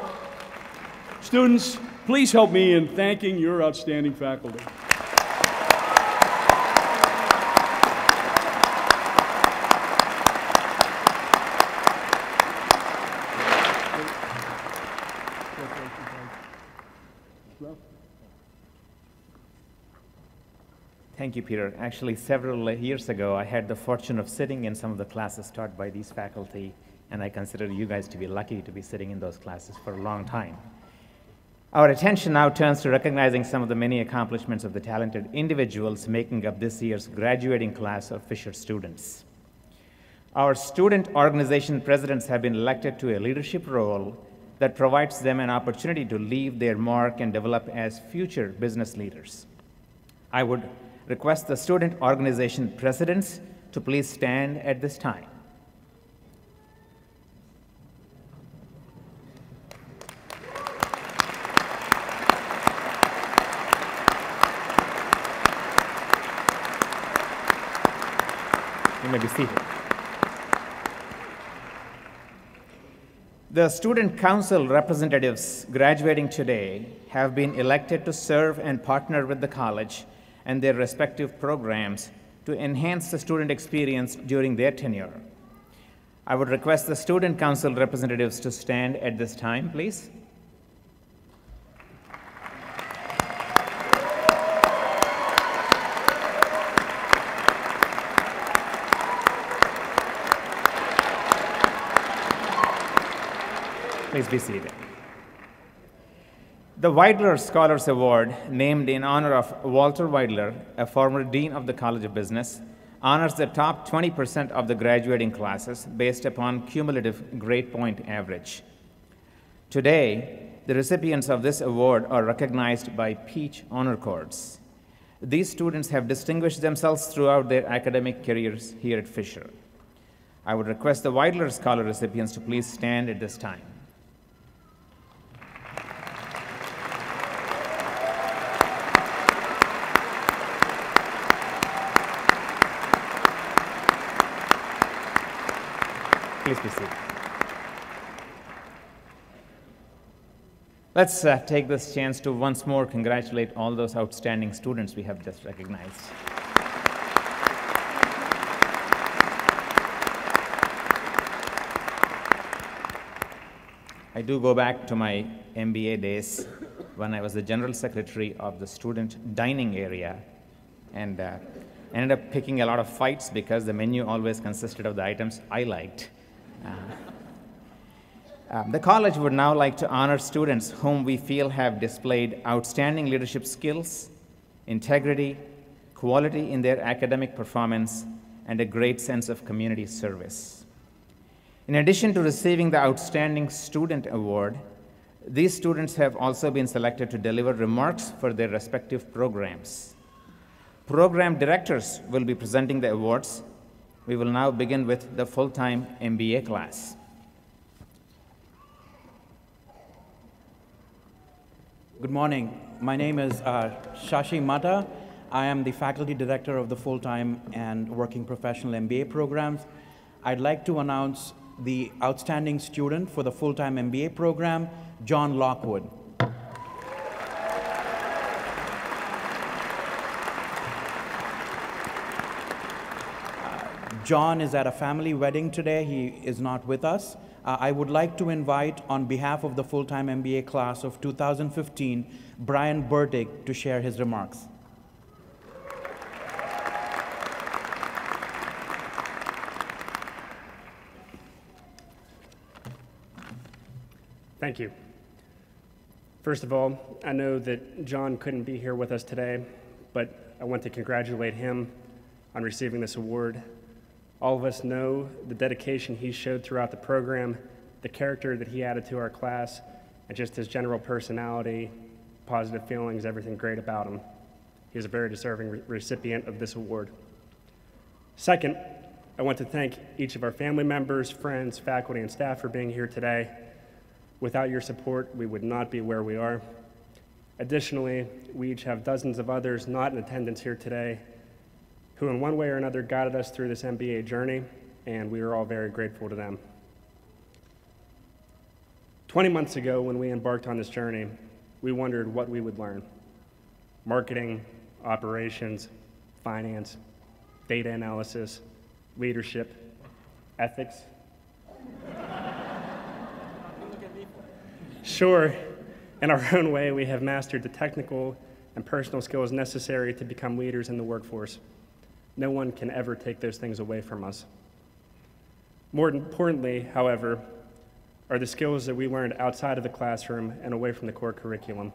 D: Students, please help me in thanking your outstanding faculty.
A: Thank you, Peter. Actually, several years ago, I had the fortune of sitting in some of the classes taught by these faculty, and I consider you guys to be lucky to be sitting in those classes for a long time. Our attention now turns to recognizing some of the many accomplishments of the talented individuals making up this year's graduating class of Fisher students. Our student organization presidents have been elected to a leadership role that provides them an opportunity to leave their mark and develop as future business leaders. I would request the student organization presidents to please stand at this time. You may be seated. The student council representatives graduating today have been elected to serve and partner with the college and their respective programs to enhance the student experience during their tenure. I would request the student council representatives to stand at this time, please. Please be seated. The Weidler Scholars Award, named in honor of Walter Weidler, a former dean of the College of Business, honors the top 20% of the graduating classes based upon cumulative grade point average. Today, the recipients of this award are recognized by Peach Honor Cords. These students have distinguished themselves throughout their academic careers here at Fisher. I would request the Weidler Scholar recipients to please stand at this time. Please be seated. Let's take this chance to once more congratulate all those outstanding students we have just recognized. I do go back to my MBA days when I was the general secretary of the student dining area, and ended up picking a lot of fights because the menu always consisted of the items I liked. The college would now like to honor students whom we feel have displayed outstanding leadership skills, integrity, quality in their academic performance, and a great sense of community service. In addition to receiving the Outstanding Student Award, these students have also been selected to deliver remarks for their respective programs. Program directors will be presenting the awards. We will now begin with the full-time MBA class.
E: Good morning. My name is Shashi Mata. I am the faculty director of the full-time and working professional MBA programs. I'd like to announce the outstanding student for the full-time MBA program, John Lockwood. John is at a family wedding today. He is not with us. I would like to invite, on behalf of the full-time MBA class of 2015, Brian Burdick to share his remarks.
F: Thank you. First of all, I know that John couldn't be here with us today, but I want to congratulate him on receiving this award. All of us know the dedication he showed throughout the program, the character that he added to our class, and just his general personality, positive feelings, everything great about him. He is a very deserving recipient of this award. Second, I want to thank each of our family members, friends, faculty, and staff for being here today. Without your support, we would not be where we are. Additionally, we each have dozens of others not in attendance here today who in one way or another guided us through this MBA journey, and we are all very grateful to them. 20 months ago, when we embarked on this journey, we wondered what we would learn. Marketing, operations, finance, data analysis, leadership, ethics. Sure, in our own way, we have mastered the technical and personal skills necessary to become leaders in the workforce. No one can ever take those things away from us. More importantly, however, are the skills that we learned outside of the classroom and away from the core curriculum.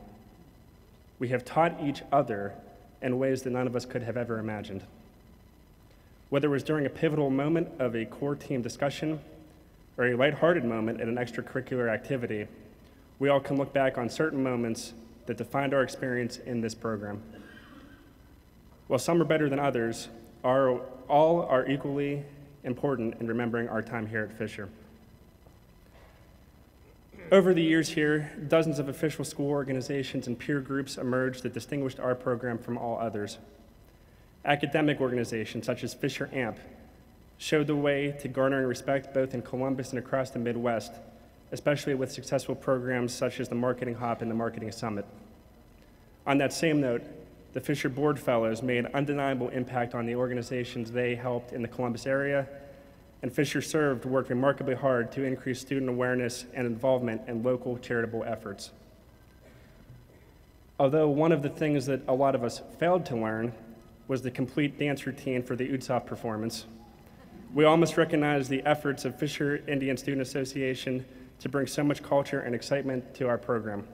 F: We have taught each other in ways that none of us could have ever imagined. Whether it was during a pivotal moment of a core team discussion or a lighthearted moment in an extracurricular activity, we all can look back on certain moments that defined our experience in this program. While some are better than others, all are equally important in remembering our time here at Fisher. Over the years here, dozens of official school organizations and peer groups emerged that distinguished our program from all others. Academic organizations such as Fisher AMP showed the way to garnering respect both in Columbus and across the Midwest, especially with successful programs such as the Marketing Hop and the Marketing Summit. On that same note, the Fisher Board Fellows made an undeniable impact on the organizations they helped in the Columbus area, and Fisher served worked remarkably hard to increase student awareness and involvement in local charitable efforts. Although one of the things that a lot of us failed to learn was the complete dance routine for the UTSOF performance, we all must recognize the efforts of Fisher Indian Student Association to bring so much culture and excitement to our program.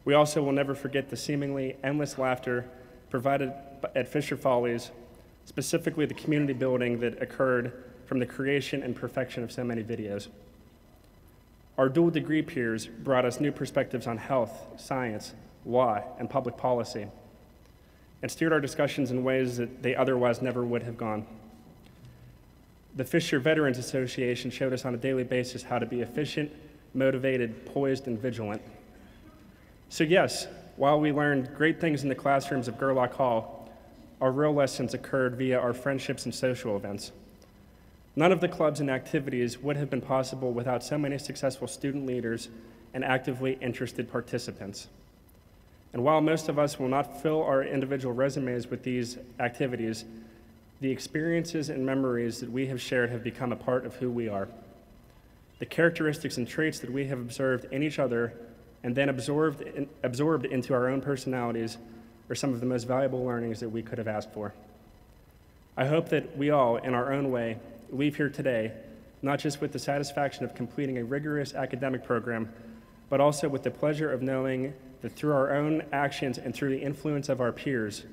F: We also will never forget the seemingly endless laughter provided at Fisher Follies, specifically the community building that occurred from the creation and perfection of so many videos. Our dual degree peers brought us new perspectives on health, science, law, and public policy, and steered our discussions in ways that they otherwise never would have gone. The Fisher Veterans Association showed us on a daily basis how to be efficient, motivated, poised, and vigilant. So yes, while we learned great things in the classrooms of Gerlach Hall, our real lessons occurred via our friendships and social events. None of the clubs and activities would have been possible without so many successful student leaders and actively interested participants. And while most of us will not fill our individual resumes with these activities, the experiences and memories that we have shared have become a part of who we are. The characteristics and traits that we have observed in each other and then absorbed into our own personalities are some of the most valuable learnings that we could have asked for. I hope that we all, in our own way, leave here today, not just with the satisfaction of completing a rigorous academic program, but also with the pleasure of knowing that through our own actions and through the influence of our peers,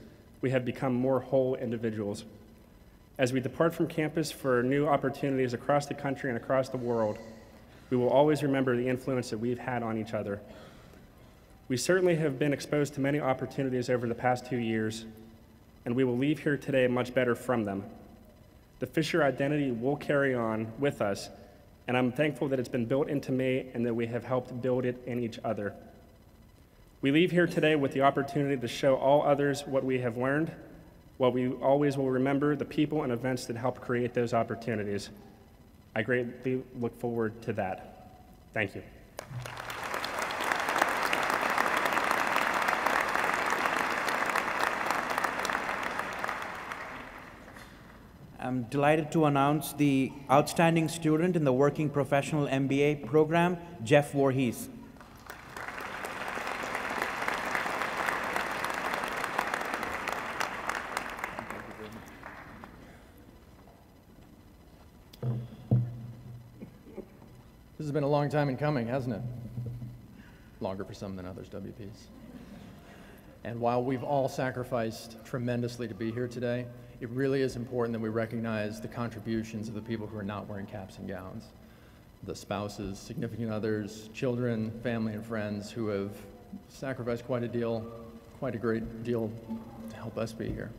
F: we have become more whole individuals. As we depart from campus for new opportunities across the country and across the world, we will always remember the influence that we've had on each other. We certainly have been exposed to many opportunities over the past 2 years, and we will leave here today much better from them. The Fisher identity will carry on with us, and I'm thankful that it's been built into me and that we have helped build it in each other. We leave here today with the opportunity to show all others what we have learned, while we always will remember the people and events that helped create those opportunities. I greatly look forward to that. Thank you.
E: I'm delighted to announce the outstanding student in the Working Professional MBA program, Jeff Voorhees.
G: This has been a long time in coming, hasn't it? Longer for some than others, WPs. And while we've all sacrificed tremendously to be here today, it really is important that we recognize the contributions of the people who are not wearing caps and gowns. The spouses, significant others, children, family, and friends who have sacrificed quite a great deal to help us be here.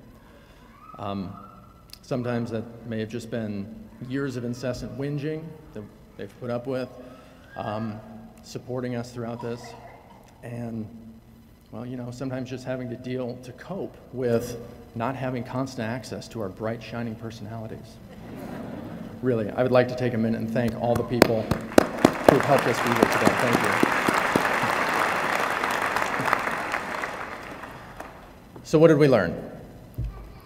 G: Sometimes that may have just been years of incessant whinging that they've put up with, supporting us throughout this, and, well, you know, sometimes just having to cope with not having constant access to our bright, shining personalities. Really, I would like to take a minute and thank all the people who have helped us be here today. Thank you. So what did we learn?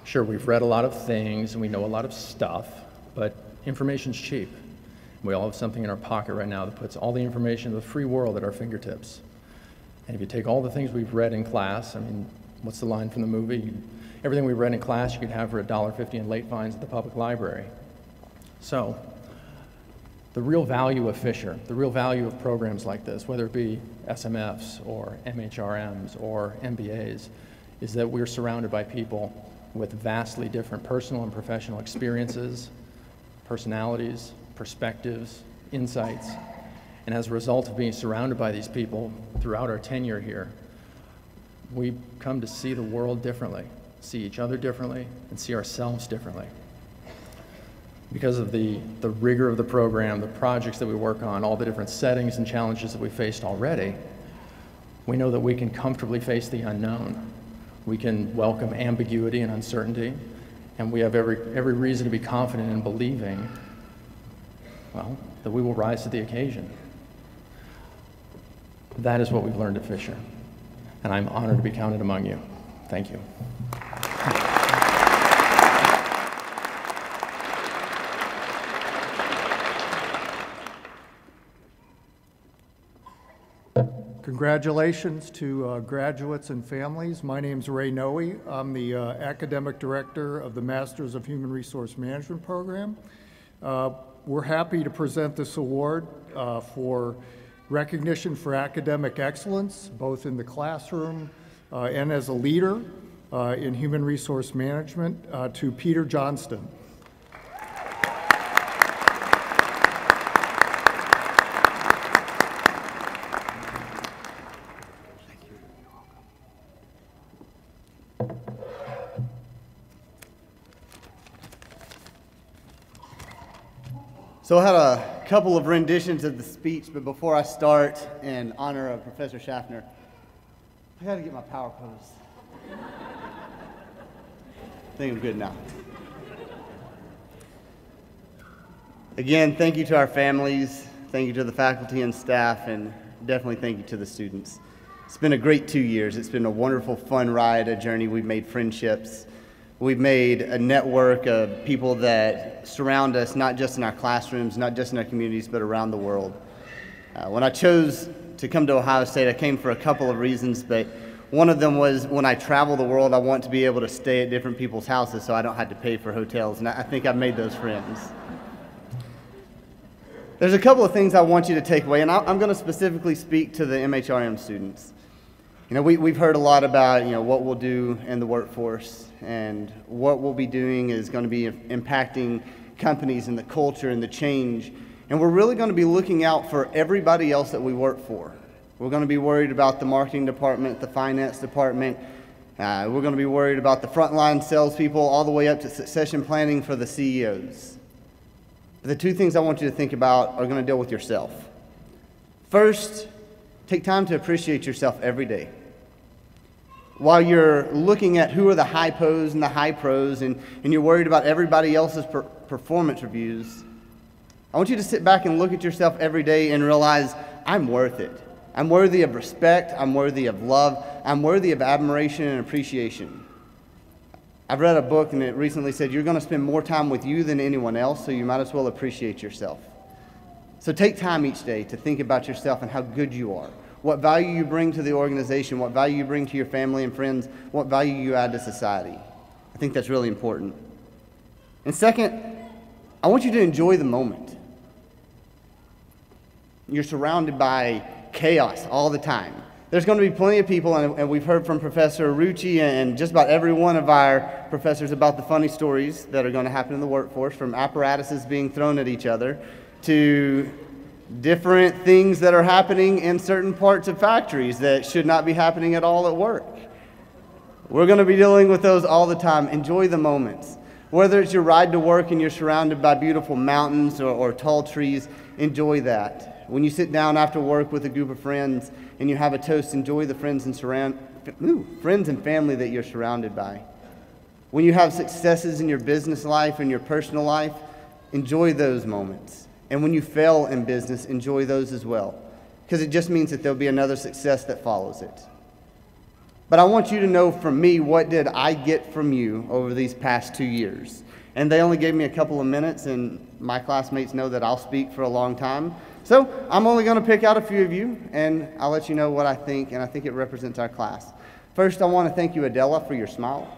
G: Sure, we've read a lot of things and we know a lot of stuff, but information's cheap. We all have something in our pocket right now that puts all the information of the free world at our fingertips. And if you take all the things we've read in class, I mean, what's the line from the movie? Everything we read in class you could have for $1.50 in late fines at the public library. So, the real value of Fisher, the real value of programs like this, whether it be SMFs or MHRMs or MBAs, is that we're surrounded by people with vastly different personal and professional experiences, personalities, perspectives, insights. And as a result of being surrounded by these people throughout our tenure here, we come to see the world differently, see each other differently, and see ourselves differently. Because of the rigor of the program, the projects that we work on, all the different settings and challenges that we faced already, we know that we can comfortably face the unknown. We can welcome ambiguity and uncertainty, and we have every reason to be confident in believing, well, that we will rise to the occasion. That is what we've learned at Fisher, and I'm honored to be counted among you. Thank you.
H: Congratulations to graduates and families. My name's Ray Noe. I'm the Academic Director of the Masters of Human Resource Management program. We're happy to present this award for recognition for academic excellence, both in the classroom and as a leader in human resource management, to Peter Johnston.
I: So I had a couple of renditions of the speech, but before I start, in honor of Professor Schaffner, I gotta get my power pose. I think I'm good now. Again, thank you to our families, thank you to the faculty and staff, and definitely thank you to the students. It's been a great 2 years. It's been a wonderful, fun ride, a journey. We've made friendships. We've made a network of people that surround us, not just in our classrooms, not just in our communities, but around the world. When I chose to come to Ohio State. I came for a couple of reasons, but one of them was when I travel the world, I want to be able to stay at different people's houses so I don't have to pay for hotels, and I think I've made those friends. There's a couple of things I want you to take away, and I'm going to specifically speak to the MHRM students. You know, we've heard a lot about, you know, what we'll do in the workforce, and what we'll be doing is going to be impacting companies and the culture and the change, and we're really going to be looking out for everybody else that we work for. We're going to be worried about the marketing department, the finance department. We're going to be worried about the frontline salespeople all the way up to succession planning for the CEOs. But the two things I want you to think about are going to deal with yourself. First, take time to appreciate yourself every day. While you're looking at who are the high pros and the high pros, and you're worried about everybody else's performance reviews, I want you to sit back and look at yourself every day and realize, I'm worth it. I'm worthy of respect, I'm worthy of love, I'm worthy of admiration and appreciation. I've read a book and it recently said you're going to spend more time with you than anyone else, so you might as well appreciate yourself. So take time each day to think about yourself and how good you are, what value you bring to the organization, what value you bring to your family and friends, what value you add to society. I think that's really important. And second, I want you to enjoy the moment. You're surrounded by chaos all the time. There's going to be plenty of people, and we've heard from Professor Rucci and just about every one of our professors about the funny stories that are going to happen in the workforce, from apparatuses being thrown at each other to different things that are happening in certain parts of factories that should not be happening at all at work. We're going to be dealing with those all the time. Enjoy the moments. Whether it's your ride to work and you're surrounded by beautiful mountains or tall trees, enjoy that. When you sit down after work with a group of friends and you have a toast, enjoy the friends and family that you're surrounded by. When you have successes in your business life and your personal life, enjoy those moments. And when you fail in business, enjoy those as well, because it just means that there'll be another success that follows it. But I want you to know from me, what did I get from you over these past 2 years? And they only gave me a couple of minutes, and my classmates know that I'll speak for a long time. So I'm only going to pick out a few of you, and I'll let you know what I think, and I think it represents our class. First, I want to thank you, Adela, for your smile.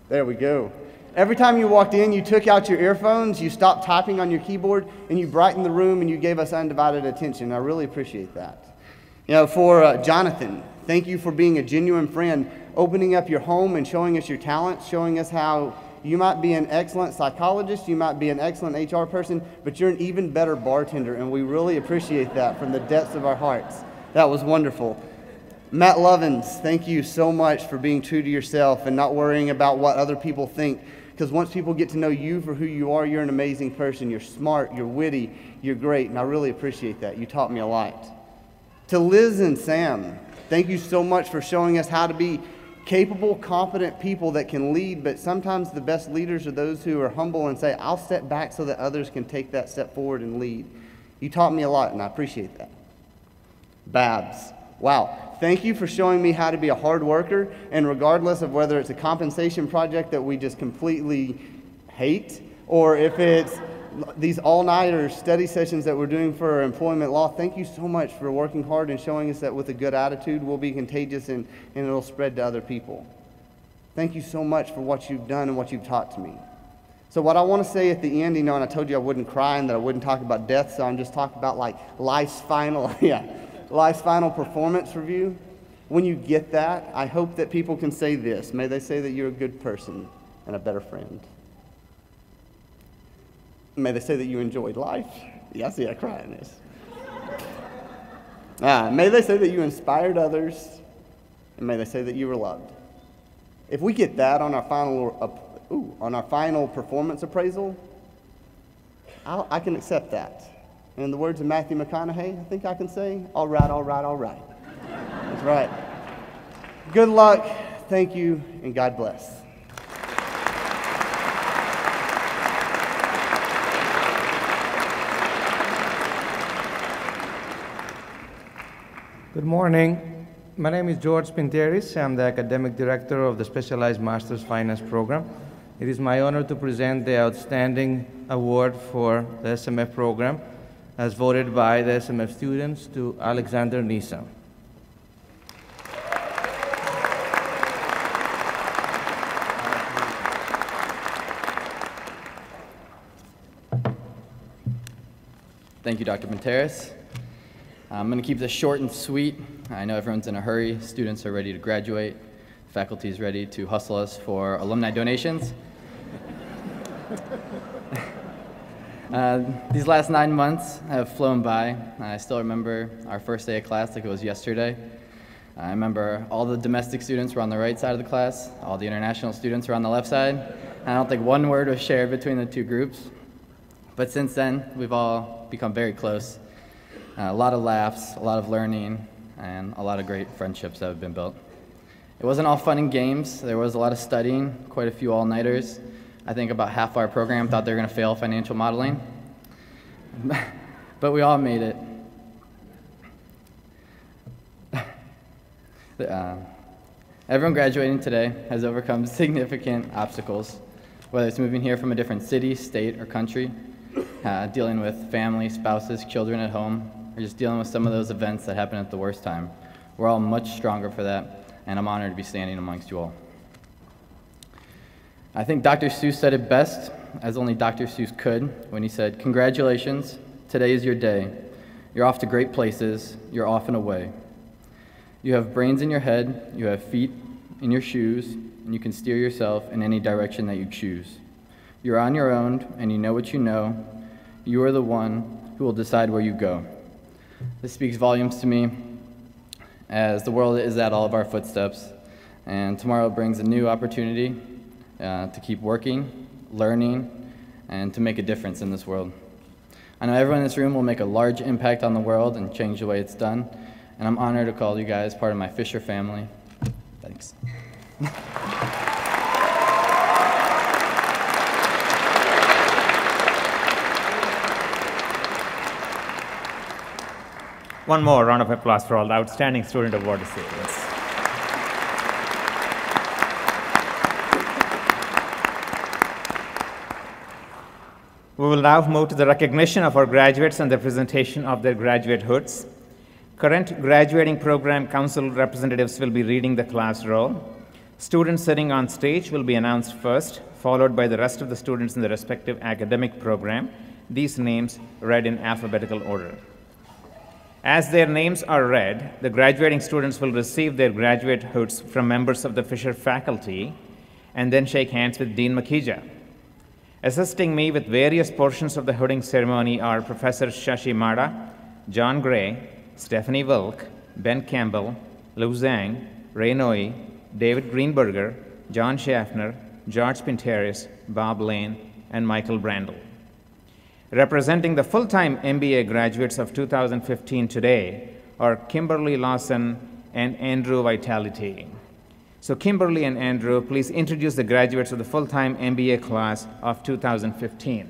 I: There we go. Every time you walked in, you took out your earphones, you stopped typing on your keyboard, and you brightened the room, and you gave us undivided attention. I really appreciate that. You know, for Jonathan, thank you for being a genuine friend, opening up your home and showing us your talents, showing us how you might be an excellent psychologist, you might be an excellent HR person, but you're an even better bartender, and we really appreciate that from the depths of our hearts. That was wonderful. Matt Lovins, thank you so much for being true to yourself and not worrying about what other people think, because once people get to know you for who you are, you're an amazing person. You're smart, you're witty, you're great, and I really appreciate that. You taught me a lot. To Liz and Sam, thank you so much for showing us how to be capable, competent people that can lead, but sometimes the best leaders are those who are humble and say, I'll step back so that others can take that step forward and lead. You taught me a lot, and I appreciate that. Babs, wow, thank you for showing me how to be a hard worker, and regardless of whether it's a compensation project that we just completely hate, or if it's these all-nighter study sessions that we're doing for employment law, thank you so much for working hard and showing us that with a good attitude we'll be contagious and it'll spread to other people. Thank you so much for what you've done and what you've taught to me. So what I want to say at the end, you know, and I told you I wouldn't cry and that I wouldn't talk about death, so I'm just talking about like life's final performance review. When you get that, I hope that people can say this. May they say that you're a good person and a better friend. May they say that you enjoyed life. Yeah, I see I cry in this. May they say that you inspired others, and may they say that you were loved. If we get that on our final performance appraisal, I can accept that. And in the words of Matthew McConaughey, I think I can say, all right, all right, all right. That's right. Good luck, thank you, and God bless.
J: Good morning. My name is George Pinteris. I'm the Academic Director of the Specialized Master's Finance Program. It is my honor to present the Outstanding Award for the SMF program. as voted by the SMF students, to Alexander Nisa.
G: Thank you, Dr. Monteris. I'm going to keep this short and sweet. I know everyone's in a hurry. Students are ready to graduate. Faculty is ready to hustle us for alumni donations. These last 9 months have flown by. I still remember our first day of class like it was yesterday. I remember all the domestic students were on the right side of the class, all the international students were on the left side. I don't think one word was shared between the two groups. But since then, we've all become very close. A lot of laughs, a lot of learning, and a lot of great friendships that have been built. It wasn't all fun and games. There was a lot of studying, quite a few all-nighters. I think about half our program thought they were going to fail financial modeling. But we all made it. Everyone graduating today has overcome significant obstacles, whether it's moving here from a different city, state, or country, dealing with family, spouses, children at home, or just dealing with some of those events that happen at the worst time. We're all much stronger for that, and I'm honored to be standing amongst you all. I think Dr. Seuss said it best, as only Dr. Seuss could, when he said, "Congratulations, today is your day. You're off to great places, you're off and away. You have brains in your head, you have feet in your shoes, and you can steer yourself in any direction that you choose. You're on your own, and you know what you know. You are the one who will decide where you go." This speaks volumes to me, as the world is at all of our footsteps, and tomorrow brings a new opportunity to keep working, learning, and to make a difference in this world. I know everyone in this room will make a large impact on the world and change the way it's done, and I'm honored to call you guys part of my Fisher family. Thanks.
A: One more round of applause for all the outstanding student award recipients. We will now move to the recognition of our graduates and the presentation of their graduate hoods. Current graduating program council representatives will be reading the class roll. Students sitting on stage will be announced first, followed by the rest of the students in the respective academic program. These names read in alphabetical order. As their names are read, the graduating students will receive their graduate hoods from members of the Fisher faculty and then shake hands with Dean Makija. Assisting me with various portions of the hooding ceremony are Professor Shashi Mada, John Gray, Stephanie Wilk, Ben Campbell, Lou Zhang, Ray Noe, David Greenberger, John Schaffner, George Pinteris, Bob Lane, and Michael Brandel. Representing the full-time MBA graduates of 2015 today are Kimberly Lawson and Andrew Vitality. So Kimberly and Andrew, please introduce the graduates of the full-time MBA class of 2015.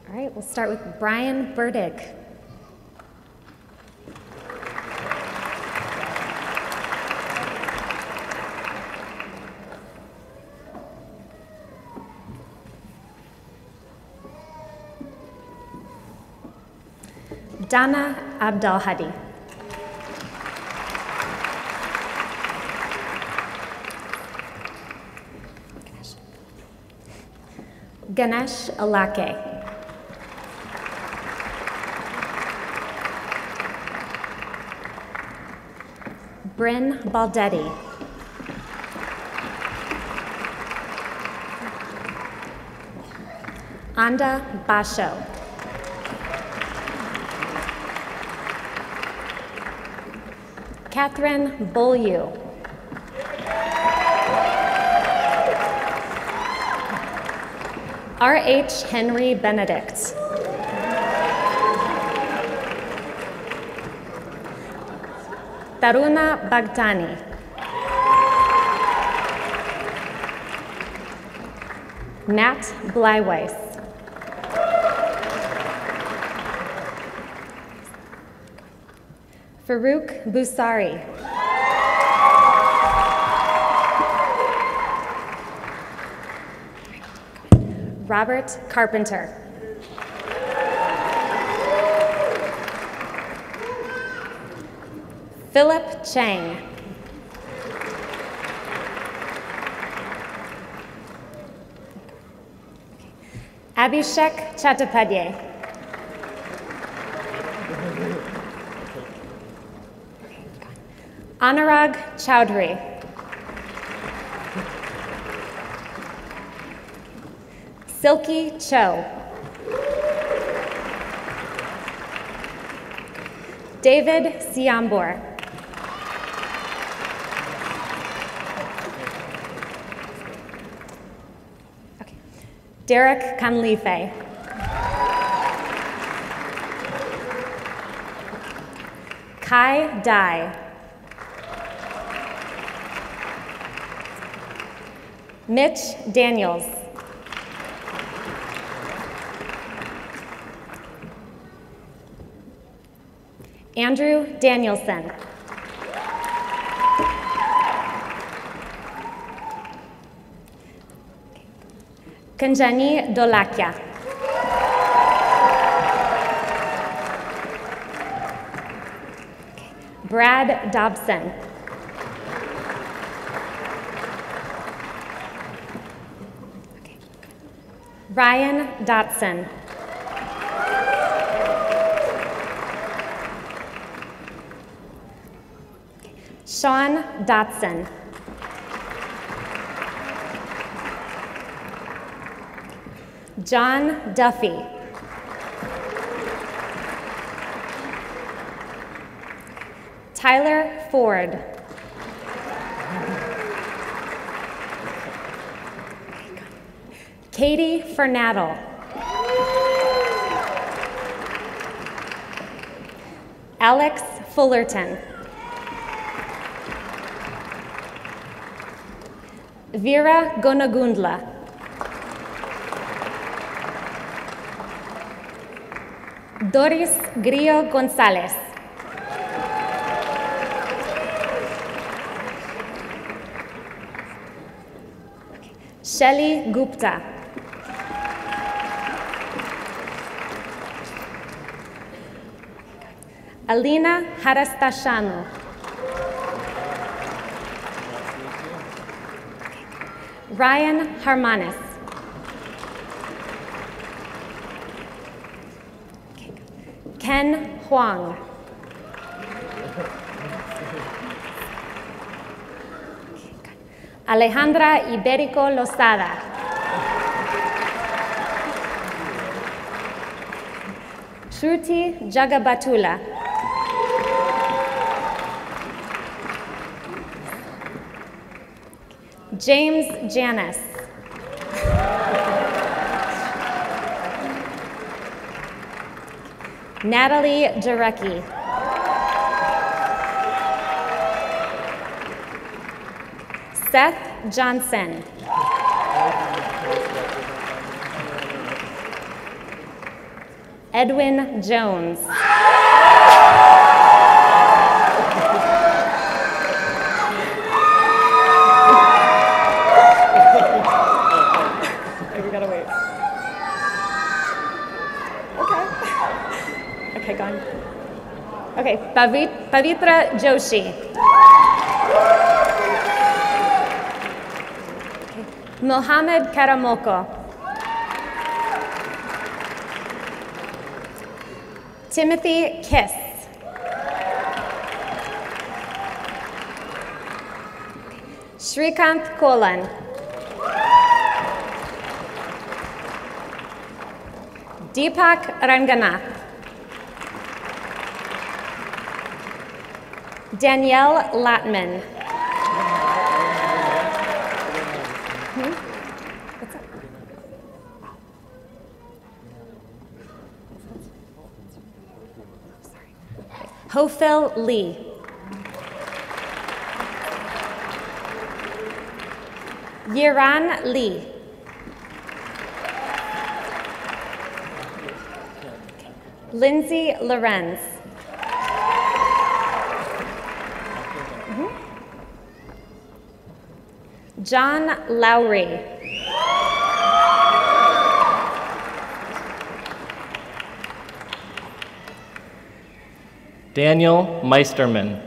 K: All right, we'll start with Brian Burdick. Dana Abdalhadi. Ganesh Alake. Bryn Baldetti. Anda Basho. Catherine Beaulieu. R.H. Henry Benedict. Taruna Bagdani. Nat Bleiweiss. Farouk Busari. Robert Carpenter. Philip Chang. Abhishek Chattopadhyay. Anurag Chowdhury. Silky Cho. David Siambor. Okay. Derek Kanlife. Kai Dai. Mitch Daniels. Andrew Danielson. Kanjani Dolakia. Brad Dobson. Ryan Dotson. Sean Dotson. John Duffy. Tyler Ford. Katie Fernadel. Alex Fullerton. Vera Gonagundla. Doris Grillo Gonzalez. Shelly Gupta. Alina Harastashanu. Ryan Harmanis. Ken Huang. Alejandra Iberico Lozada. Shruti Jagabatula. James Janis. Natalie Jarecki. Seth Johnson. Edwin Jones. We gotta wait. Okay, gone. Okay, Pavitra Joshi. Okay. Mohammed Karamoko. Timothy Kiss. Srikanth Kolan. Deepak Ranganath. Danielle Latman. What's up? Sorry. Hofil Lee. Yiran Lee. Lindsay Lorenz. John Lowry.
L: Daniel Meisterman.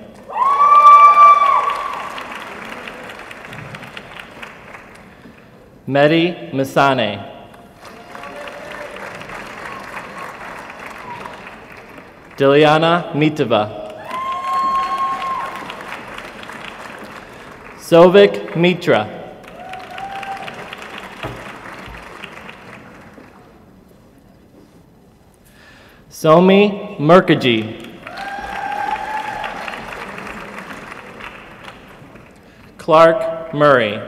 L: Mehdi Misane. Diliana Miteva. Sovik Mitra. Somi Mukherjee. Clark Murray.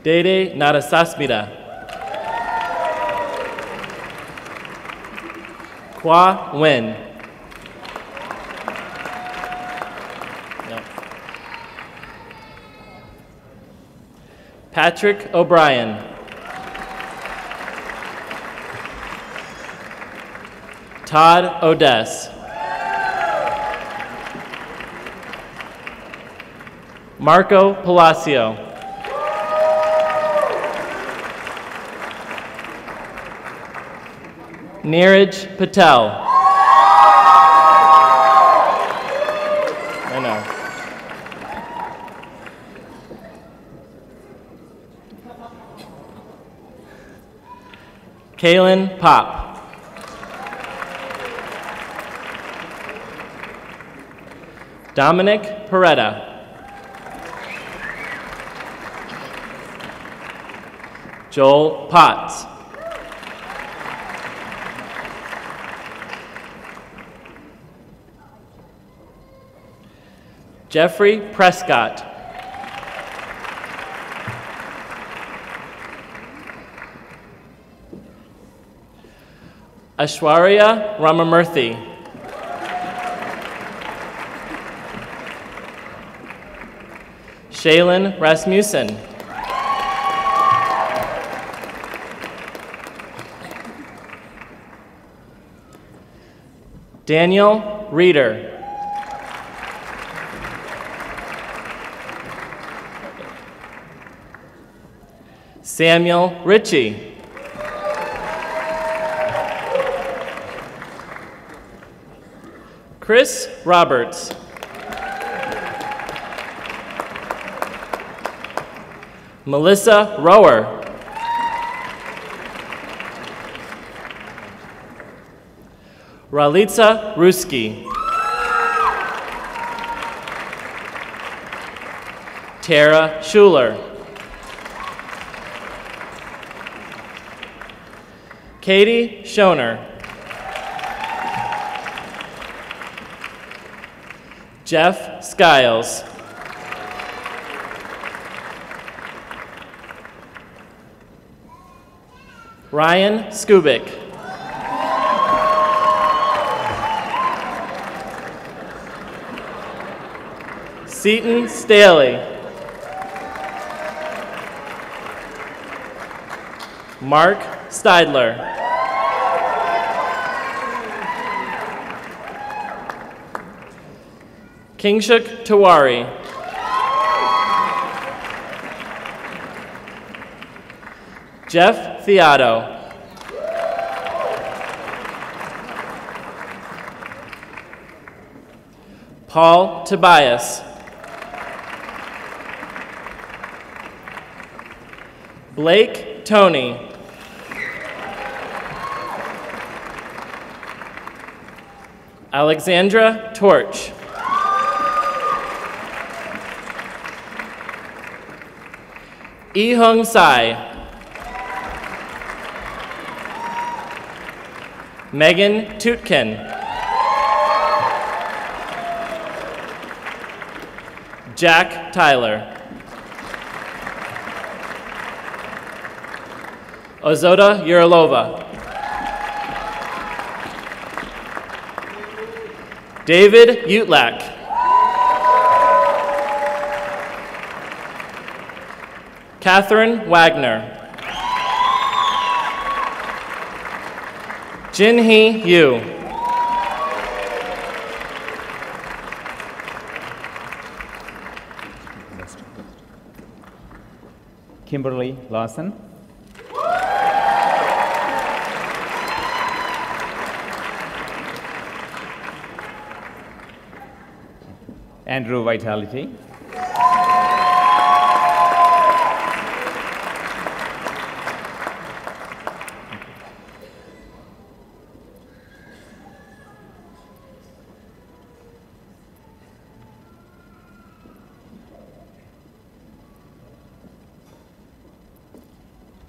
L: Dede Nadasasmita. Kwa Nguyen. No. Patrick O'Brien. Todd Odess. Marco Palacio. Neeraj Patel. I know. Kaylin Pop. Dominic Peretta. Joel Potts. Jeffrey Prescott. Ashwarya Ramamurthy. Shaylin Rasmussen. Daniel Reeder. Samuel Ritchie. Chris Roberts. Melissa Rower. Ralitza Ruski. Tara Schuler. Katie Schoner. Jeff Skiles. Ryan Skubik. Seaton Staley. Mark Steidler. Kingshuk Tawari. Jeff Theotto. Paul Tobias. Blake Tony. Alexandra Torch. Hung Sai. Megan Tutkin. Jack Tyler. Ozoda Yurilova. David Utlak. Catherine Wagner. Jinhee Yu.
A: Kimberly Lawson. Andrew Vitality.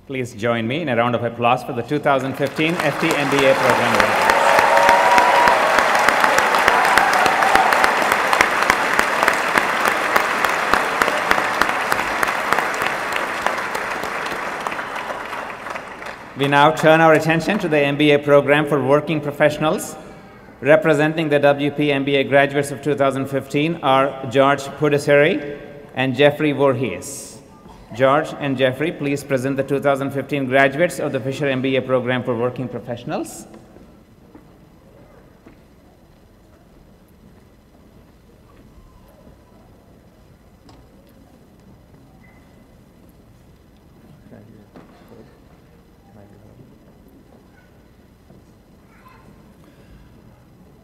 A: Please join me in a round of applause for the 2015 FT MBA program winners. We now turn our attention to the MBA program for working professionals. Representing the WP MBA graduates of 2015 are George Pudiseri and Jeffrey Voorhees. George and Jeffrey, please present the 2015 graduates of the Fisher MBA program for working professionals.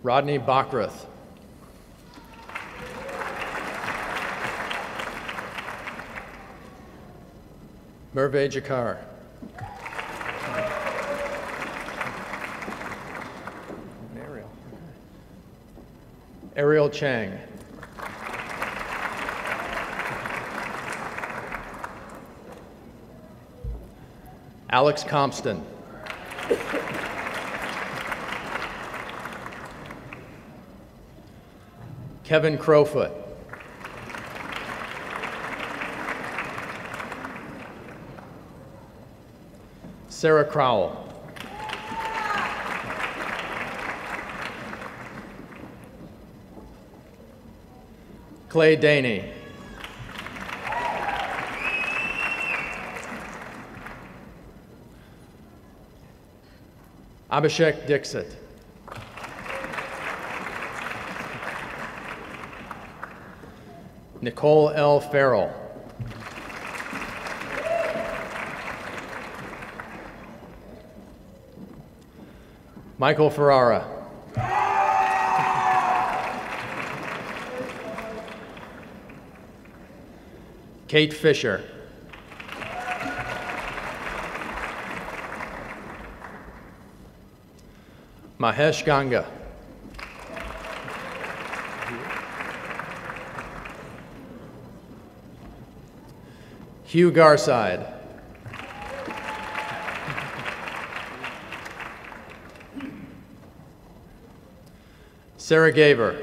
G: Rodney Bachrath. Merve Jakar. Ariel Chang. Alex Compston. Kevin Crowfoot. Sarah Crowell. Clay Daney. Abhishek Dixit. Nicole L. Farrell. Michael Ferrara. Kate Fisher. Mahesh Ganga. Hugh Garside. Sarah Gaver.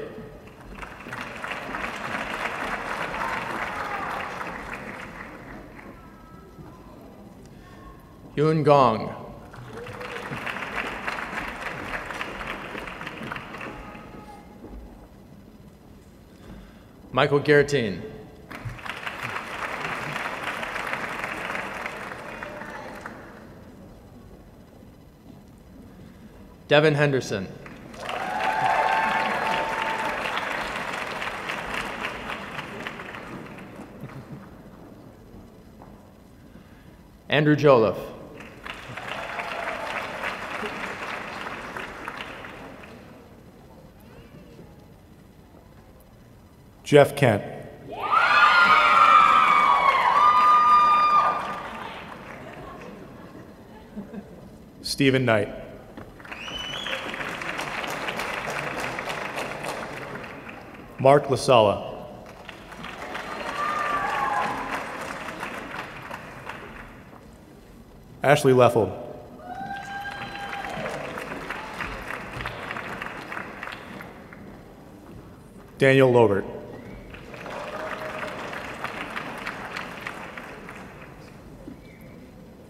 G: Yun Gong. Michael Gertine. Devin Henderson. Andrew Joliffe.
M: Jeff Kent. Stephen Knight. Mark Lasala. Ashley Leffel. Daniel Lobert.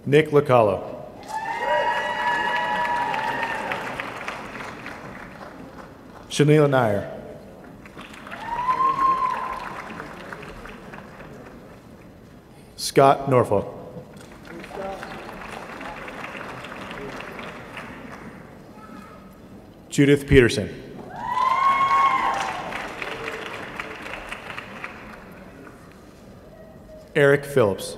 M: Nick Lacala. Shanila Nair. Scott Norfolk. Judith Peterson. Eric Phillips.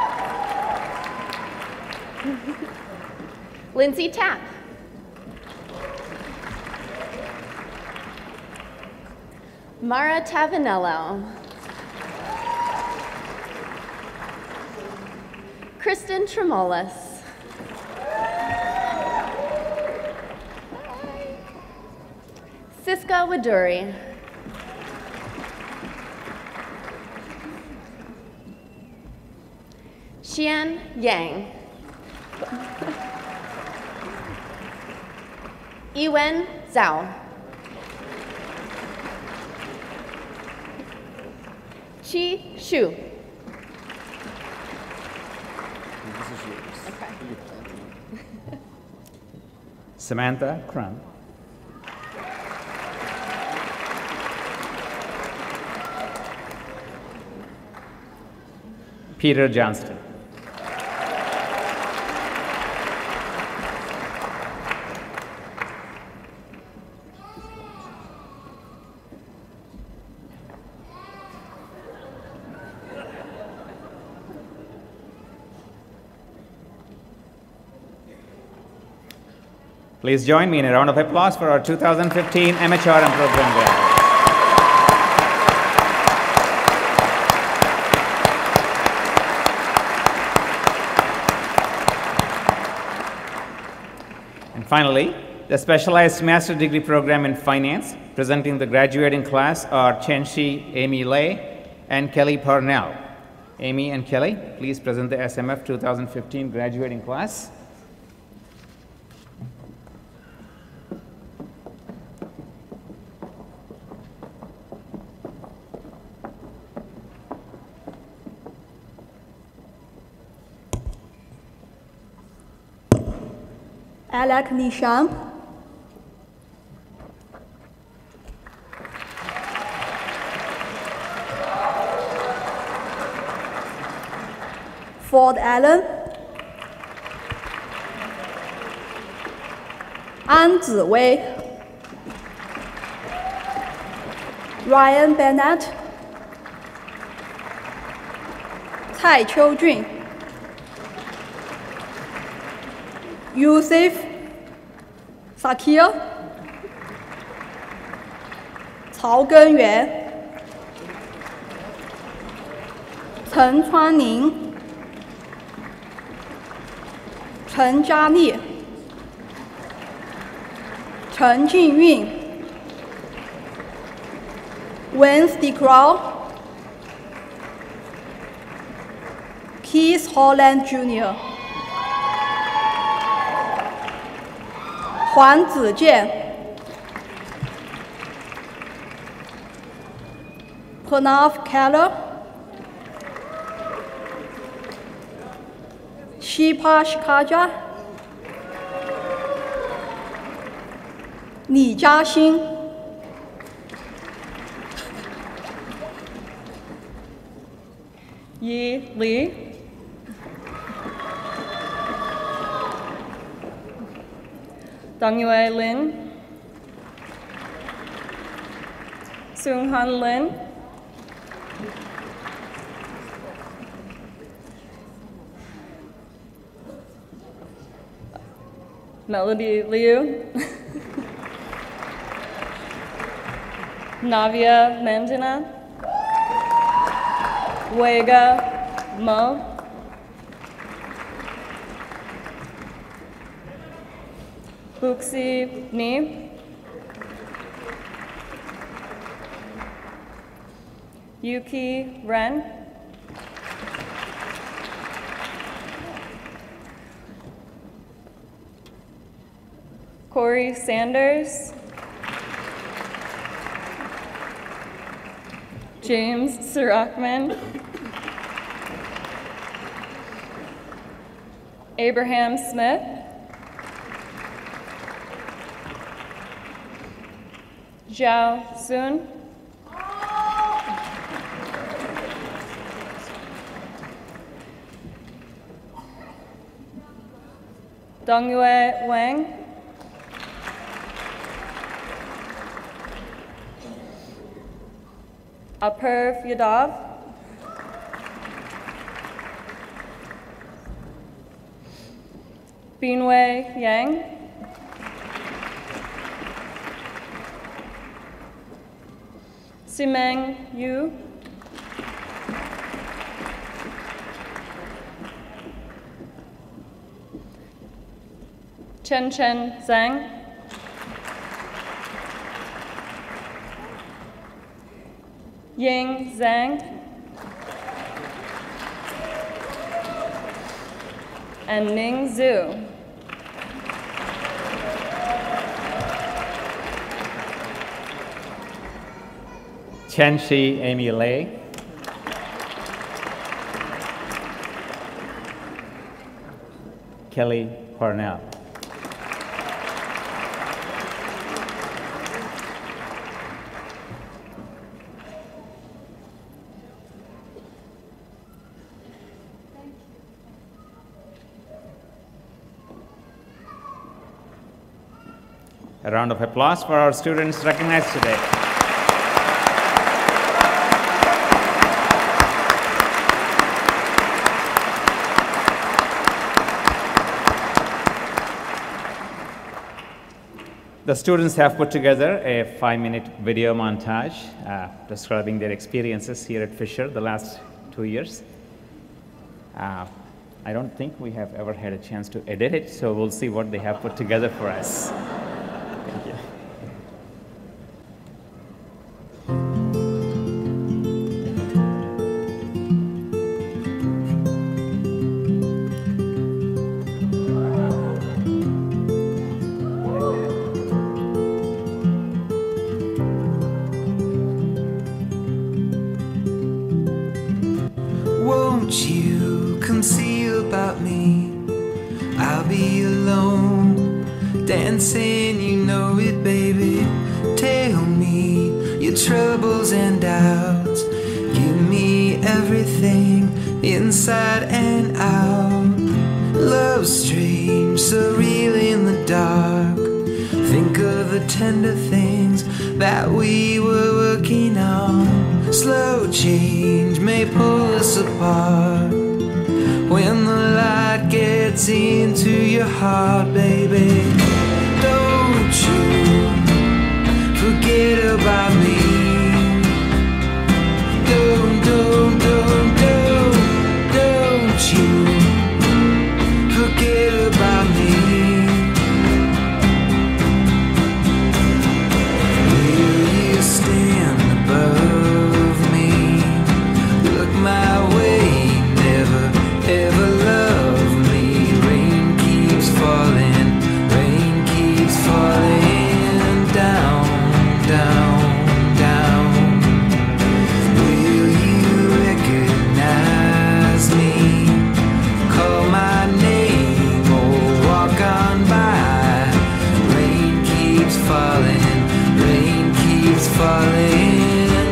N: Lindsay Tapp. Mara Tavanello. Kristen Tremolis. Siska Waduri. Xian Yang. Yiwen Zhao. Qi Shu.
A: Samantha Crum. Peter Johnston. Please join me in a round of applause for our 2015 MHRM program graduates. And finally, the Specialized Master's Degree Program in Finance. Presenting the graduating class are Chenshi Amy Lay and Kelly Parnell. Amy and Kelly, please present the SMF 2015 graduating class.
O: Alec Nisham. Ford Allen. An Ziwei. Ryan Bennett. Cai Qiujun. Yusuf Sakir, 曹根源，陈川宁，陈嘉丽，陈俊运 ，Wednesday Crow， Keith Holland Jr.黄子健 Pranav Keller Shipash Kaja 李嘉欣Yi Li Dong Yue Lin, Sung Han Lin, Melody Liu, Navia Mandina, Wega Mo, Buxi Ni, Yuki Ren, Corey Sanders, James Sirakman, Abraham Smith, Zhao Sun, Dongyue Wang, Apurv Yadav, Binwei Yang, Simeng Yu, Chen Zhang, Ying Zhang, and Ning Zhu.
A: Chen-Shi Amy Lei, Kelly Parnell. A round of applause for our students recognized today. The students have put together a 5-minute video montage describing their experiences here at Fisher the last 2 years. I don't think we have ever had a chance to edit it, so we'll see what they have put together for us. Thank you.
P: Won't you come see about me? I'll be alone, dancing, you know it, baby. Tell me your troubles and doubts. Give me everything, inside and out. Love strange, surreal in the dark. Think of the tender things that we were working on. Slow change may pull us apart. When the light gets into your heart, baby, don't you forget about me. Don't you forget about me. Will you stand above me? Look my way, never ever love me. Rain keeps falling down, down, down. Will you recognize me? Call my name or walk on by. Rain keeps falling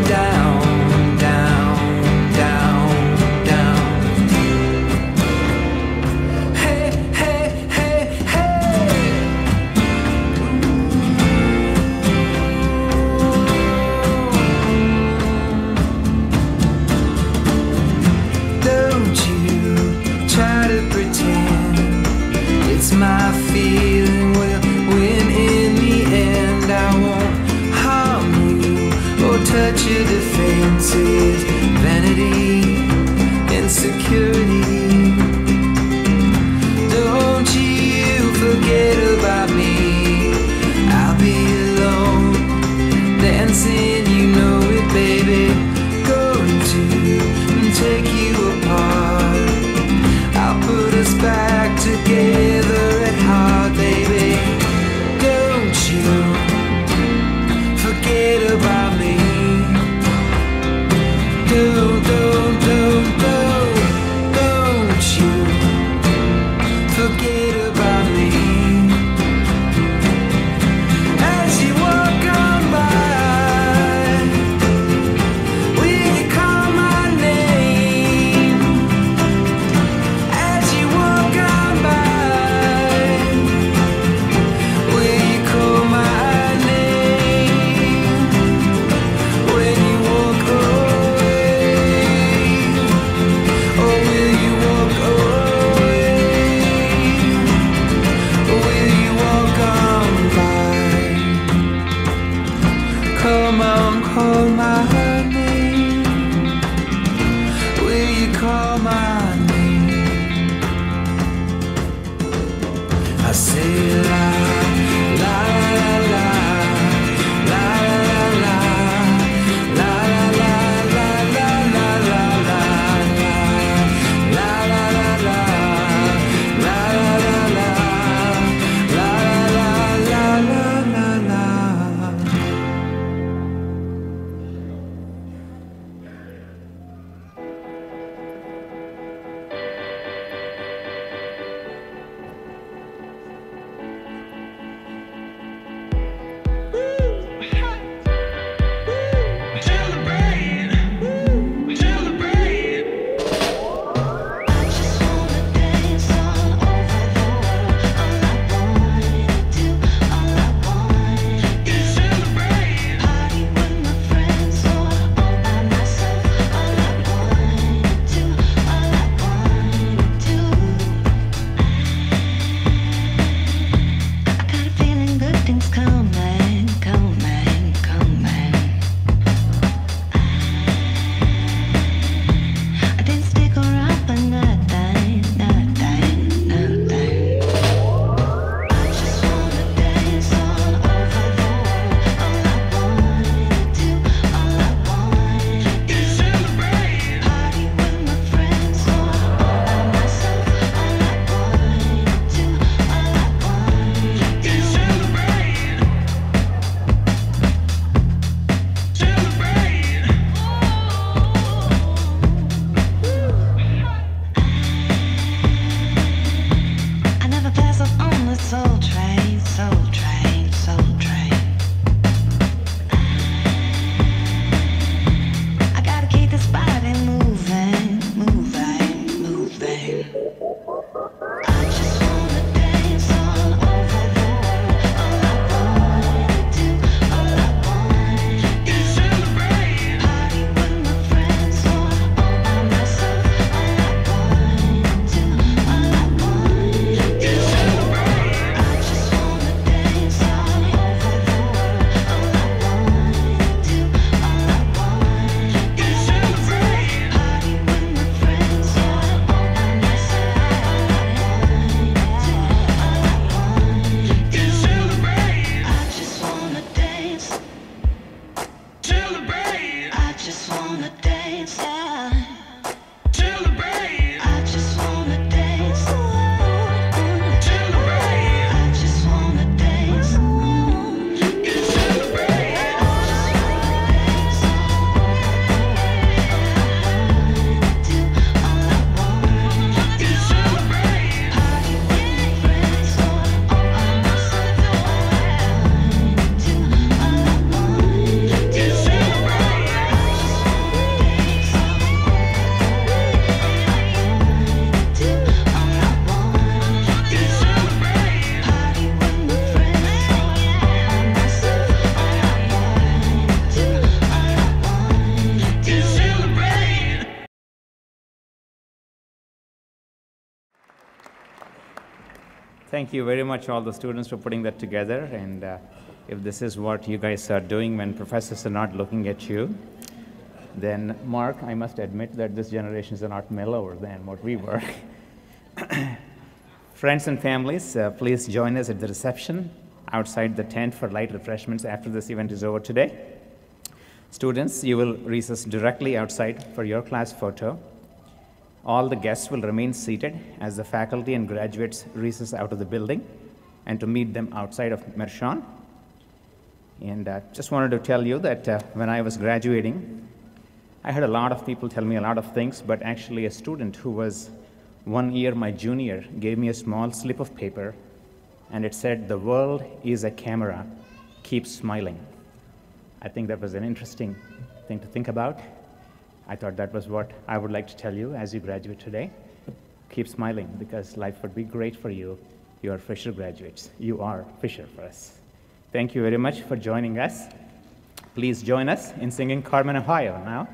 P: down, down, down, down. Hey, hey, hey, hey. Don't you try to pretend it's my feeling will win in the end. I won't harm you or touch your defenses. Vanity, insecurity. Don't you forget about me. I'll be alone, dancing, you know it, baby. Going to take you apart. I'll put us back together at heart, baby. Don't you forget about me. Don't Come call my name. Will you call my name? I say la la la la la la la la
A: Thank you very much, all the students, for putting that together. And if this is what you guys are doing when professors are not looking at you, then, Mark, I must admit that this generation is a lot mellower than what we were. Friends and families, please join us at the reception outside the tent for light refreshments after this event is over today. Students, you will recess directly outside for your class photo. All the guests will remain seated as the faculty and graduates recess out of the building and to meet them outside of Mershon. And just wanted to tell you that when I was graduating, I had a lot of people tell me a lot of things, but actually a student who was 1 year my junior gave me a small slip of paper, and it said, "The world is a camera, keep smiling." I think that was an interesting thing to think about. I thought that was what I would like to tell you as you graduate today. Keep smiling, because life would be great for you. You are Fisher graduates. You are Fisher for us. Thank you very much for joining us. Please join us in singing Carmen, Ohio now.